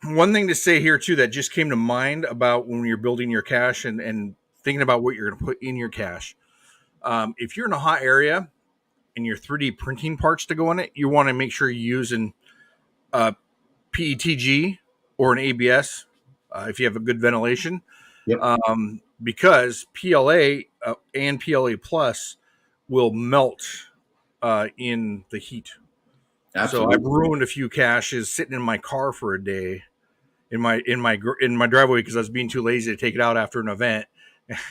One thing to say here too that just came to mind about when you're building your cache and thinking about what you're going to put in your cache. If you're in a hot area and you're 3D printing parts to go in it, you want to make sure you're using PETG or an ABS if you have a good ventilation. Yep. Because PLA and PLA Plus will melt in the heat. Absolutely. So I've ruined a few caches sitting in my car for a day in my driveway because I was being too lazy to take it out after an event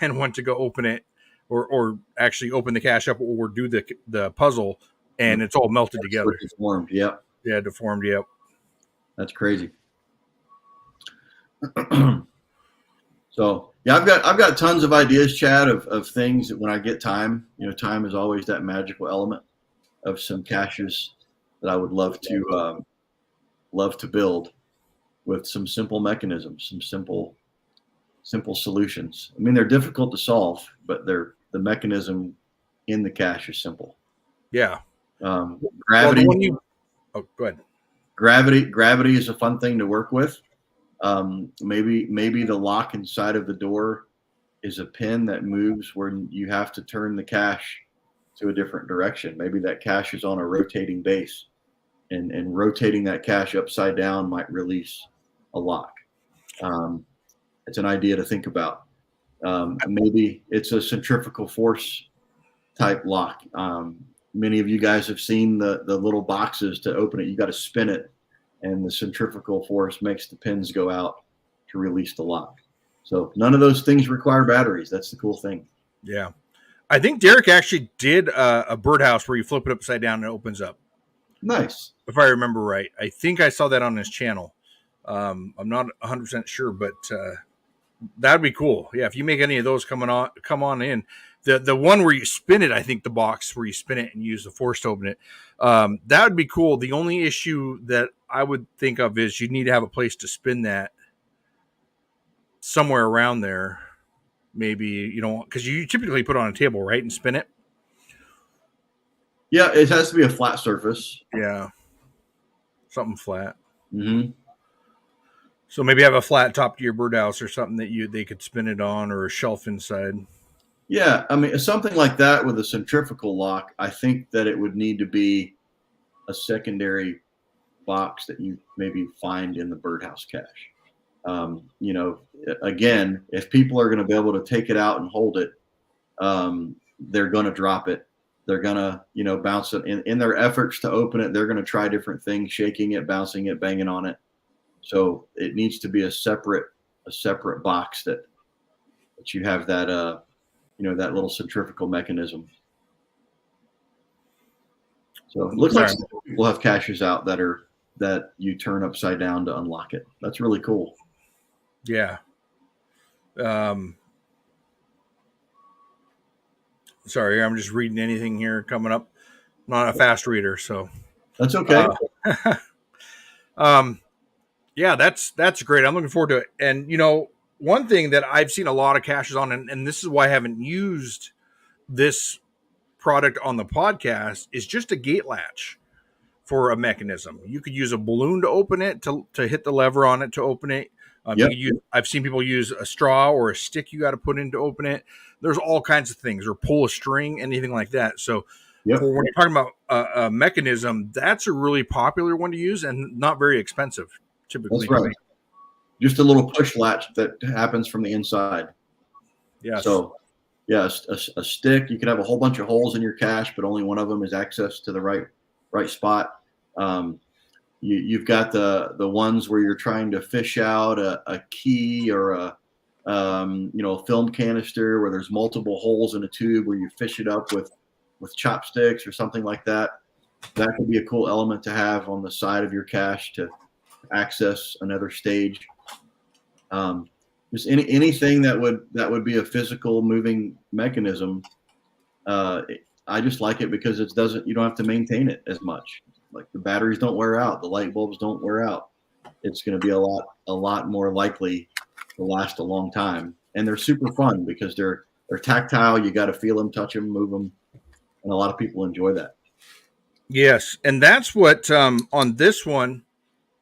and went to go open it or actually open the cache up or do the puzzle, and it's all melted together. Deformed. Yep. Yeah, deformed. Yep. That's crazy. So yeah, I've got tons of ideas, Chad, of things that when I get time, time is always that magical element of some caches that I would love to build with some simple mechanisms, some simple solutions. I mean, they're difficult to solve, but the mechanism in the cache is simple. Yeah. Gravity. Go ahead. Gravity is a fun thing to work with. Maybe the lock inside of the door is a pin that moves when you have to turn the cache to a different direction. Maybe that cache is on a rotating base, and rotating that cache upside down might release a lock. It's an idea to think about. Maybe it's a centrifugal force type lock. Many of you guys have seen the little boxes to open it. You got to spin it, and the centrifugal force makes the pins go out to release the lock. So none of those things require batteries. That's the cool thing. Yeah. I think Derek actually did a birdhouse where you flip it upside down and it opens up. Nice. If I remember right. I think I saw that on his channel. I'm not 100% sure, but that'd be cool. Yeah, if you make any of those come on in. The one where you spin it, I think the box where you spin it and use the force to open it, that would be cool. The only issue that I would think of is you'd need to have a place to spin that somewhere around there. Maybe, because you typically put it on a table, right, and spin it. Yeah, it has to be a flat surface. Yeah, something flat. Mm-hmm. So maybe have a flat top to your birdhouse or something that they could spin it on, or a shelf inside. Yeah, I mean, something like that with a centrifugal lock, I think that it would need to be a secondary box that you maybe find in the birdhouse cache. Again, if people are going to be able to take it out and hold it, they're going to drop it. They're going to, bounce it in their efforts to open it. They're going to try different things, shaking it, bouncing it, banging on it. So it needs to be a separate box that you have that, that little centrifugal mechanism. So it looks like people have caches out that you turn upside down to unlock it. That's really cool. Yeah. Sorry, I'm just reading anything here coming up. I'm not a fast reader, so that's okay. Yeah, that's great. I'm looking forward to it. And one thing that I've seen a lot of caches on, and this is why I haven't used this product on the podcast, is just a gate latch for a mechanism. You could use a balloon to open it, to hit the lever on it to open it. Yep. I've seen people use a straw or a stick you got to put in to open it. There's all kinds of things, or pull a string, anything like that. So yep. when you're talking about a mechanism, that's a really popular one to use and not very expensive typically. That's right. Just a little push latch that happens from the inside. Yeah. So yeah, a stick, you can have a whole bunch of holes in your cache, but only one of them is access to the right spot. You've got the ones where you're trying to fish out a key or a film canister where there's multiple holes in a tube where you fish it up with chopsticks or something like that. That could be a cool element to have on the side of your cache to access another stage. Just anything that would be a physical moving mechanism. I just like it because you don't have to maintain it as much. Like the batteries don't wear out, the light bulbs don't wear out. It's going to be a lot more likely to last a long time, and they're super fun because they're tactile. You got to feel them, touch them, move them, and a lot of people enjoy that. Yes, and that's what on this one,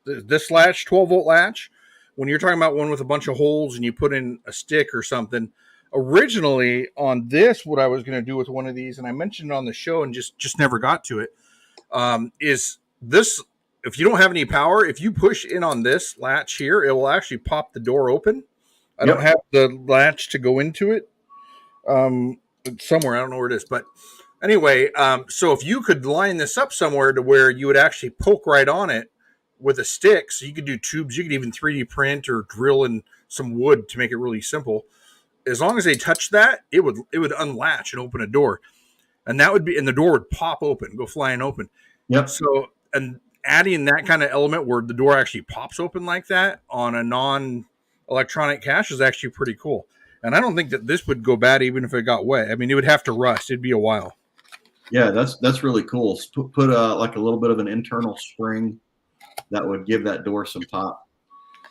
this latch, 12-volt latch. When you're talking about one with a bunch of holes and you put in a stick or something, originally on this, what I was going to do with one of these, and I mentioned it on the show and just never got to it, is this: if you don't have any power, if you push in on this latch here, it will actually pop the door open. I don't have the latch to go into it. It's somewhere, I don't know where it is, but anyway, so if you could line this up somewhere to where you would actually poke right on it with a stick, so you could do tubes, you could even 3D print or drill in some wood to make it really simple. As long as they touch that, it would unlatch and open a door, and the door would pop open, go flying open. Yep. So, and adding that kind of element where the door actually pops open like that on a non-electronic cache is actually pretty cool. And I don't think that this would go bad even if it got wet. I mean, it would have to rust. It'd be a while. Yeah, that's really cool. Put like a little bit of an internal spring that would give that door some pop.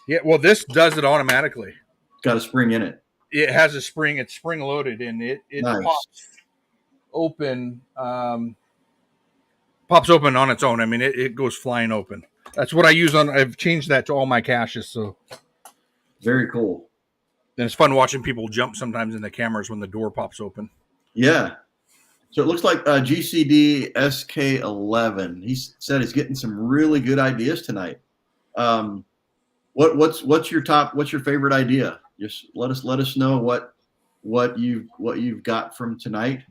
Yeah, well, this does it automatically. It's got a spring in it. It has a spring. It's spring loaded, and it Nice. pops open. Pops open on its own. I mean, it goes flying open. That's what I use on. I've changed that to all my caches. So Very cool. and it's fun watching people jump sometimes in the cameras when the door pops open. Yeah. So it looks like GCD SK11. He said he's getting some really good ideas tonight. What's your favorite idea? Just let us know what you've got from tonight,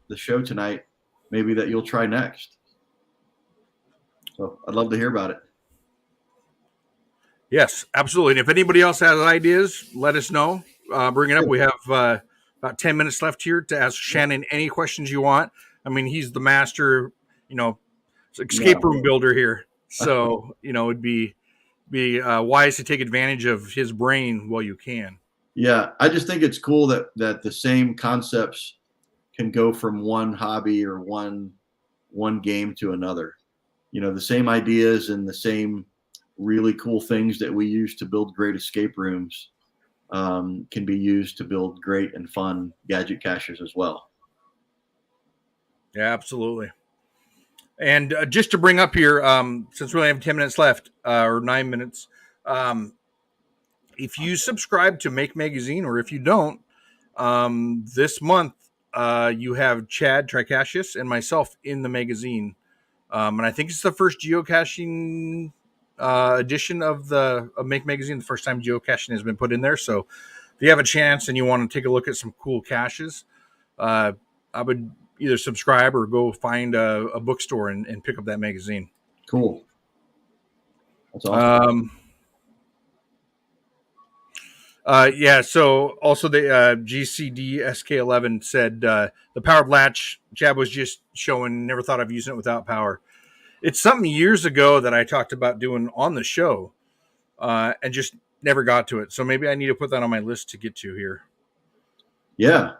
the show tonight, maybe that you'll try next. So I'd love to hear about it. Yes, absolutely. And if anybody else has ideas, let us know. Bring it up. We have about 10 minutes left here to ask Shannon any questions you want. I mean, he's the master, escape room builder here. So, it'd be wise to take advantage of his brain while you can. Yeah, I just think it's cool that the same concepts can go from one hobby or one game to another. The same ideas and the same really cool things that we use to build great escape rooms can be used to build great and fun gadget caches as well. Yeah, absolutely. And just to bring up here, since we only have 10 minutes left, or 9 minutes, if you subscribe to Make Magazine, or if you don't, this month you have Chad Tricasius and myself in the magazine. And I think it's the first geocaching edition of Make Magazine, the first time geocaching has been put in there. So if you have a chance and you want to take a look at some cool caches, I would either subscribe or go find a bookstore and pick up that magazine. Cool. That's awesome. So also the GCD SK11 said the powered latch Chad was just showing, never thought of using it without power. It's something years ago that I talked about doing on the show and just never got to it. So maybe I need to put that on my list to get to here. Yeah.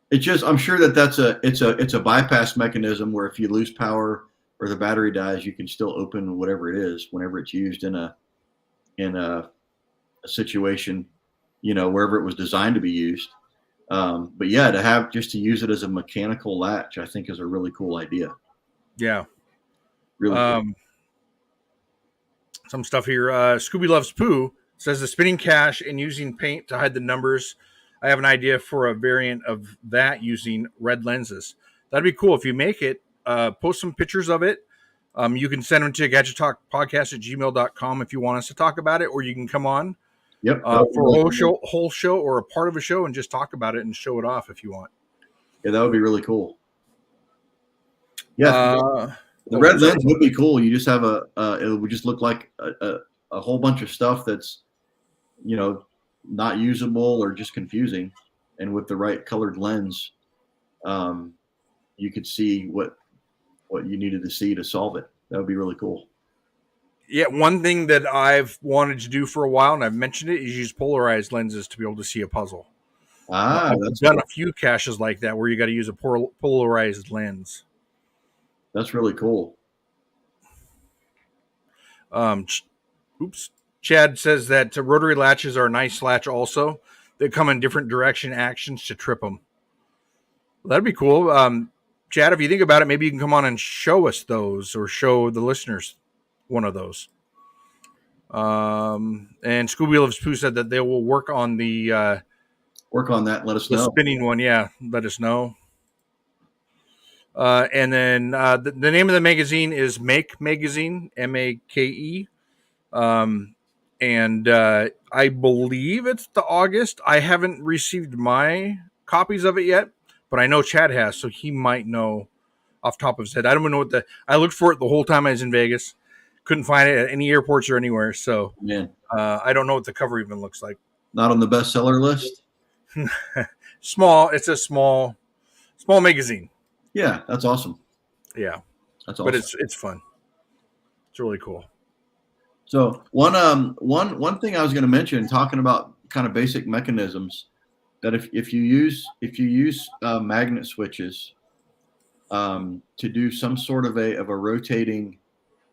It's just, I'm sure it's a bypass mechanism where if you lose power or the battery dies, you can still open whatever it is whenever it's used in a situation, wherever it was designed to be used. But yeah, to use it as a mechanical latch, I think is a really cool idea. Yeah. Really cool. Some stuff here. Scooby Loves Poo says the spinning cache and using paint to hide the numbers. I have an idea for a variant of that using red lenses. That'd be cool. If you make it, post some pictures of it. You can send them to gadgettalkpodcast@gmail.com if you want us to talk about it, or you can come on Yep. for a whole show or a part of a show and just talk about it and show it off if you want. Yeah, that would be really cool. Yeah. The red lens would be cool. You just have it would just look like a whole bunch of stuff that's, not usable or just confusing. And with the right colored lens, you could see what you needed to see to solve it. That would be really cool. Yeah, one thing that I've wanted to do for a while, and I've mentioned it, is use polarized lenses to be able to see a puzzle. I've done a few caches like that where you got to use a polarized lens. That's really cool. Chad says that rotary latches are a nice latch also. They come in different direction actions to trip them. That'd be cool. Chad, if you think about it, maybe you can come on and show us those or show the listeners one of those. And Scooby Loves Poo said that they will work on the work on that. Let us know. The spinning one, yeah. Let us know. And then the name of the magazine is Make Magazine, MAKE. And I believe it's the August. I haven't received my copies of it yet, but I know Chad has, so he might know off the top of his head. I don't even know I looked for it the whole time I was in Vegas. Couldn't find it at any airports or anywhere. So I don't know what the cover even looks like. Not on the bestseller list? Small. It's a small magazine. Yeah, that's awesome. Yeah. That's awesome. But it's fun. It's really cool. So one thing I was going to mention, talking about kind of basic mechanisms, that if you use magnet switches to do some sort of a rotating,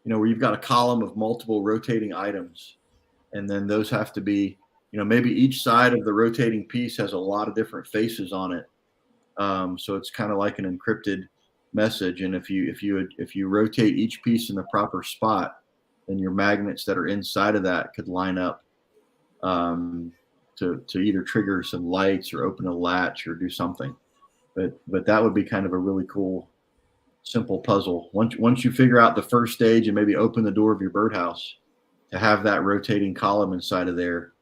where you've got a column of multiple rotating items, and then those have to be, maybe each side of the rotating piece has a lot of different faces on it, so it's kind of like an encrypted message. And if you rotate each piece in the proper spot, then your magnets that are inside of that could line up to either trigger some lights or open a latch or do something. But that would be kind of a really cool, simple puzzle. Once you figure out the first stage and maybe open the door of your birdhouse, to have that rotating column inside of there,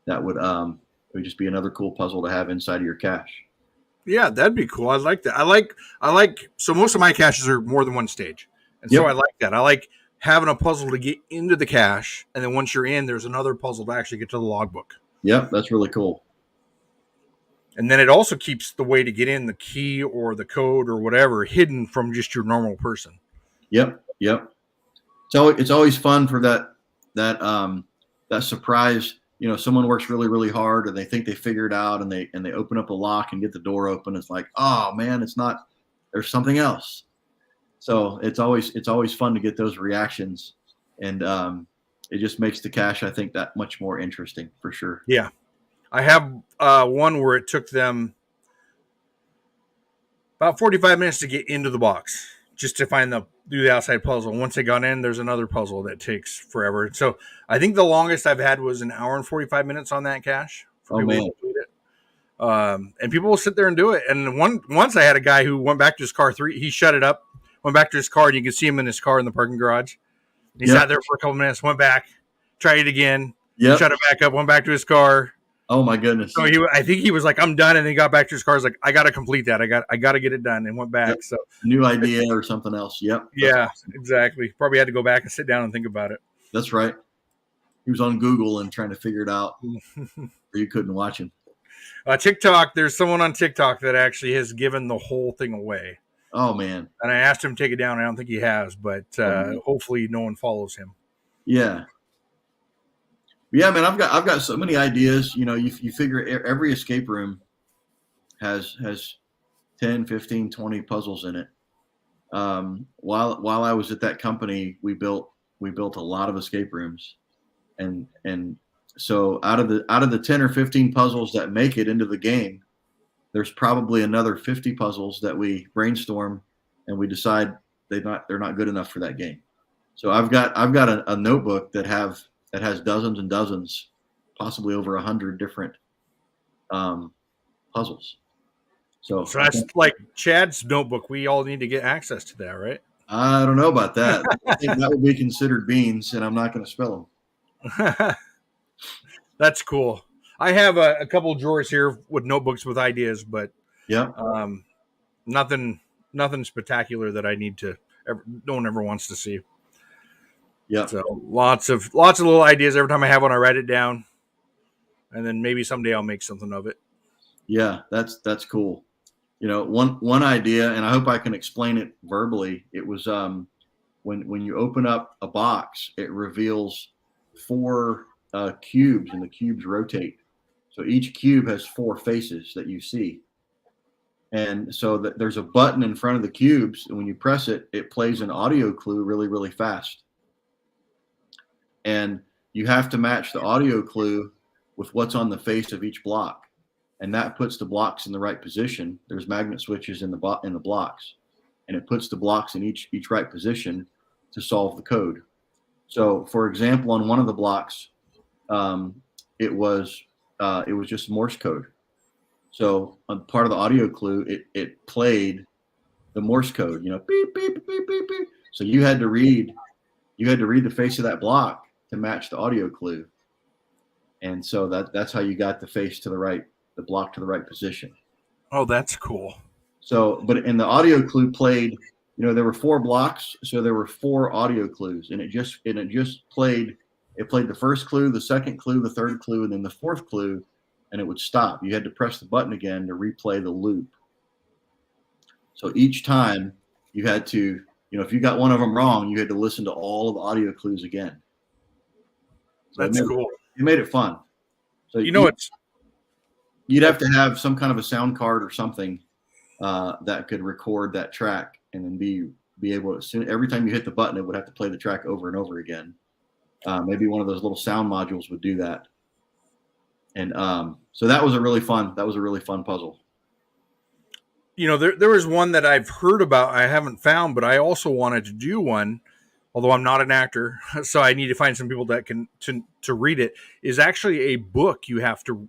that would it would just be another cool puzzle to have inside of your cache. Yeah, that'd be cool. I like that. I like. So most of my caches are more than one stage, and so I like that. I like having a puzzle to get into the cache, and then once you're in, there's another puzzle to actually get to the logbook. Yep, that's really cool. And then it also keeps the way to get in, the key or the code or whatever, hidden from just your normal person. Yep. So it's always fun for that surprise. You know, someone works really, really hard and they think they figure it out, and they open up a lock and get the door open. It's like, oh man, it's not. There's something else. So it's always fun to get those reactions, and it just makes the cache, I think, that much more interesting for sure. Yeah, I have one where it took them about 45 minutes to get into the box, just to do the outside puzzle. Once they got in, there's another puzzle that takes forever. So I think the longest I've had was an hour and 45 minutes on that cache. Oh man. And people will sit there and do it. And once I had a guy who went back to his car, he shut it up, went back to his car, and you could see him in his car in the parking garage. He sat there for a couple minutes, went back, tried it again, shut it back up, went back to his car. Oh my goodness. So I think he was like, I'm done. And then he got back to his car. He's like, I got to complete that. I got to get it done, and went back. Yep. So new idea or something else. Yep. Yeah, awesome. Exactly. Probably had to go back and sit down and think about it. That's right. He was on Google and trying to figure it out, or you couldn't watch him. TikTok. There's someone on TikTok that actually has given the whole thing away. Oh man. And I asked him to take it down. I don't think he has, but hopefully no one follows him. Yeah. Yeah, man, I've got so many ideas. You know, you figure every escape room has 10, 15, 20 puzzles in it. While I was at that company, we built a lot of escape rooms, and so out of the 10 or 15 puzzles that make it into the game, there's probably another 50 puzzles that we brainstorm and we decide they're not good enough for that game. So I've got a notebook that has dozens and dozens, possibly over 100 different puzzles. So that's like Chad's notebook. We all need to get access to that, right? I don't know about that. I think that would be considered beans, and I'm not going to spell them. That's cool. I have a couple drawers here with notebooks with ideas, but nothing spectacular that I need to. No one ever wants to see. Yeah. So lots of little ideas. Every time I have one, I write it down, and then maybe someday I'll make something of it. Yeah, that's cool. You know, one idea, and I hope I can explain it verbally. It was when you open up a box, it reveals 4 cubes, and the cubes rotate. So each cube has 4 faces that you see, and so there's a button in front of the cubes, and when you press it, it plays an audio clue really, really fast. And you have to match the audio clue with what's on the face of each block, and that puts the blocks in the right position. There's magnet switches in the blocks, and it puts the blocks in each right position to solve the code. So, for example, on one of the blocks, it was just Morse code. So, on part of the audio clue, it played the Morse code. You know, beep beep beep beep beep. So you had to read the face of that block to match the audio clue, and so that's how you got the face to the block to the right position. Oh, that's cool. So, but in the audio clue played, you know, there were 4 blocks, so there were 4 audio clues, and it just played. It played the first clue, the second clue, the third clue, and then the 4th clue, and it would stop. You had to press the button again to replay the loop. So each time you had to, you know, if you got one of them wrong, you had to listen to all of the audio clues again. So that's cool. It made it fun. So you'd have to have some kind of a sound card or something that could record that track, and then be able to, every time you hit the button, it would have to play the track over and over again. Maybe one of those little sound modules would do that. And so that was a really fun puzzle. You know, there was one that I've heard about, I haven't found, but I also wanted to do one although I'm not an actor, so I need to find some people that can to read it, is actually a book you have to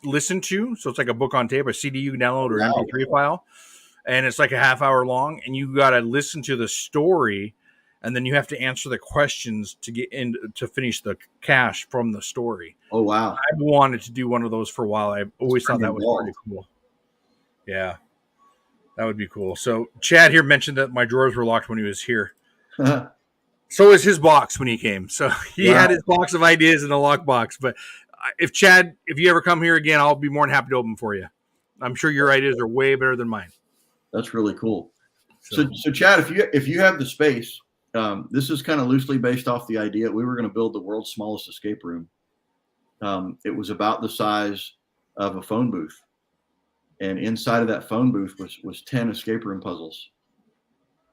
listen to. So it's like a book on tape, a CD you can download or an MP3 file, and it's like a half hour long, and you got to listen to the story, and then you have to answer the questions to get in to finish the cache from the story. Oh wow! I've wanted to do one of those for a while. I've always thought that was pretty cool. Yeah, that would be cool. So Chad here mentioned that my drawers were locked when he was here. So is his box when he came. So he had his box of ideas in the lock box. But if you ever come here again, I'll be more than happy to open for you. I'm sure your ideas are way better than mine. That's really cool. So Chad, if you have the space, this is kind of loosely based off the idea. We were going to build the world's smallest escape room. It was about the size of a phone booth, and inside of that phone booth was 10 escape room puzzles.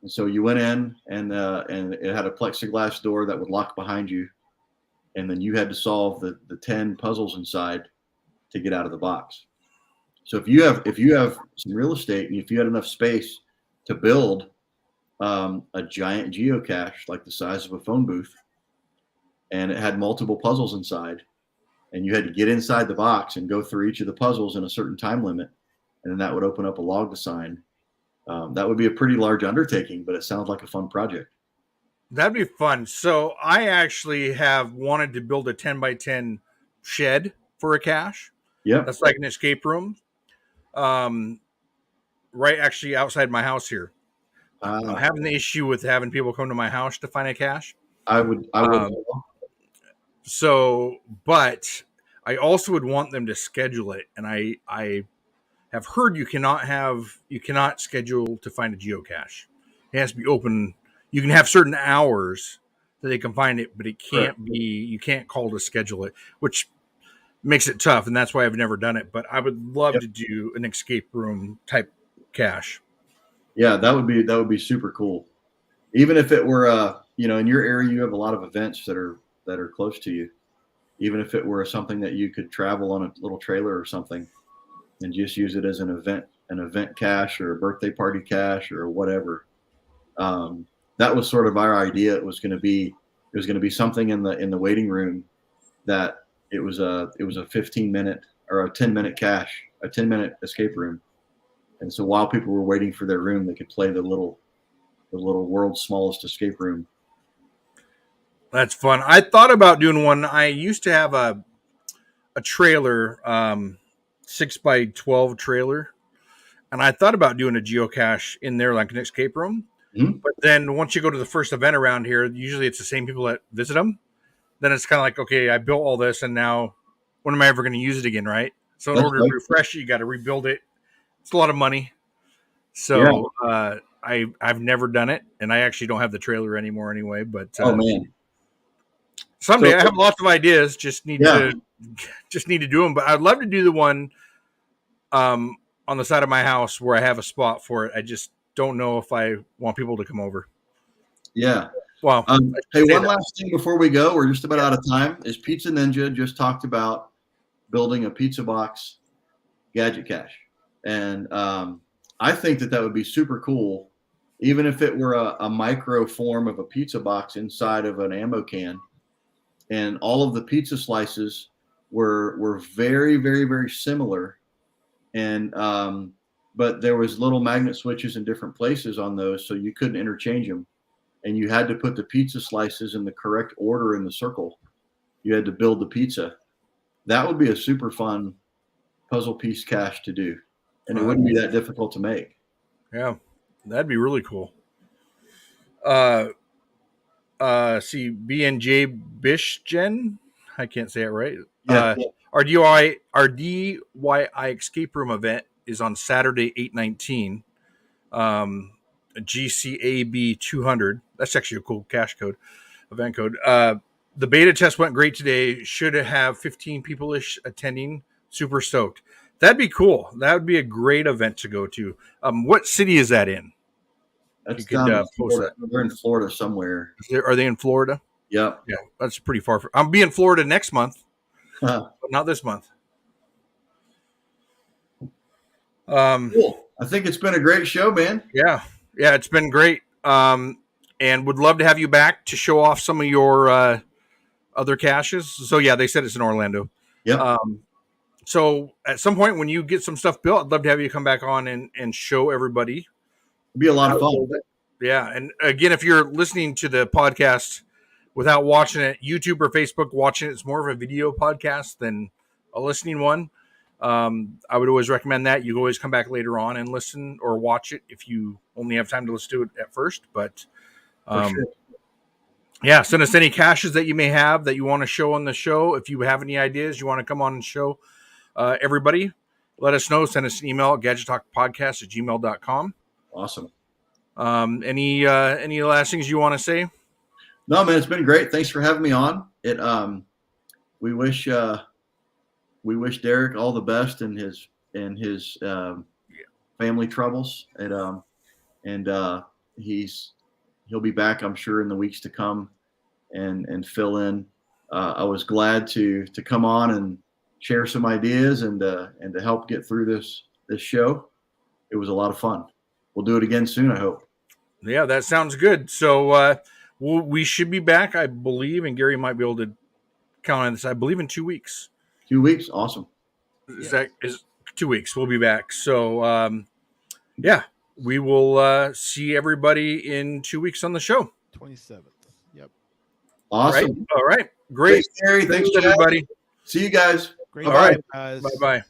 And so you went in, and it had a plexiglass door that would lock behind you, and then you had to solve the 10 puzzles inside to get out of the box. So if you have some real estate, and if you had enough space to build a giant geocache like the size of a phone booth, and it had multiple puzzles inside, and you had to get inside the box and go through each of the puzzles in a certain time limit, and then that would open up a log to sign. That would be a pretty large undertaking, but it sounds like a fun project. That'd be fun. So I actually have wanted to build a 10 by 10 shed for a cache. Yeah, that's like an escape room. Right, actually outside my house here. I'm having the issue with having people come to my house to find a cache. I would. So, but I also would want them to schedule it, and I have heard you cannot schedule to find a geocache. It has to be open. You can have certain hours that they can find it, but it can't be. You can't call to schedule it, which makes it tough, and that's why I've never done it. But I would love to do an escape room type cache. Yeah, that would be super cool. Even if it were, in your area, you have a lot of events that are close to you. Even if it were something that you could travel on a little trailer or something, and just use it as an event cache or a birthday party cache or whatever. That was sort of our idea. It was going to be something in the waiting room that it was a 15-minute or a 10-minute cache, a 10-minute escape room. And so while people were waiting for their room, they could play the little world's smallest escape room. That's fun. I thought about doing one. I used to have a trailer, 6x12 trailer, and I thought about doing a geocache in there, like an escape room. Mm-hmm. But then once you go to the first event around here, usually it's the same people that visit them. Then it's kind of like, okay, I built all this, and now when am I ever going to use it again, right? So in order to refresh it, you got to rebuild it. It's a lot of money. So I've never done it, and I actually don't have the trailer anymore anyway. But oh man, someday I have lots of ideas. Just need to do them. But I'd love to do the one on the side of my house where I have a spot for it. I just don't know if I want people to come over. Yeah. Well, hey, one last thing before we go. We're just about out of time. Is Pizza Ninja just talked about building a pizza box gadget cache, and I think that would be super cool, even if it were a micro form of a pizza box inside of an ammo can, and all of the pizza slices were very, very, very similar, and but there was little magnet switches in different places on those, so you couldn't interchange them, and you had to put the pizza slices in the correct order in the circle. You had to build the pizza. That would be a super fun puzzle piece cache to do, and it wouldn't be that difficult to make. Yeah, that'd be really cool. See, B&J Bishgen, I can't say it right. Yeah. Our DIY escape room event is on Saturday, 8/19. GCAB 200. That's actually a cool cache code, event code. The beta test went great today. Should have 15 people-ish attending. Super stoked. That'd be cool. That would be a great event to go to. What city is that in? That's post that. They're in Florida somewhere. Are they in Florida? Yeah. Yeah, that's pretty far. I'll be in Florida next month, but not this month. Cool. I think it's been a great show, man. Yeah, it's been great. And and would love to have you back to show off some of your other caches. So yeah, they said it's in Orlando. Yep. So at some point when you get some stuff built, I'd love to have you come back on and show everybody. It'd be a lot of fun. Yeah. And again, if you're listening to the podcast without watching it, YouTube or Facebook, watching it's more of a video podcast than a listening one. I would always recommend that. You can always come back later on and listen or watch it if you only have time to listen to it at first. But Sure. yeah, send us any caches that you may have that you want to show on the show. If you have any ideas you want to come on and show everybody, let us know. Send us an email at gadgettalkpodcast@gmail.com. Awesome. Any last things you want to say? No, man, it's been great. Thanks for having me on. We wish Derek all the best in his family troubles, and he'll be back, I'm sure, in the weeks to come and fill in. I was glad to come on and share some ideas and to help get through this show. It was a lot of fun. We'll do it again soon, I hope. Yeah, that sounds good. So we should be back, I believe, and Gary might be able to count on this. I believe in 2 weeks. 2 weeks, awesome. Is 2 weeks. We'll be back. So yeah, we will see everybody in 2 weeks on the show. 27th. Yep. Awesome. All right. Great. Thanks, Gary. Thanks, everybody. See you guys. Great. All right. Guys. Bye-bye.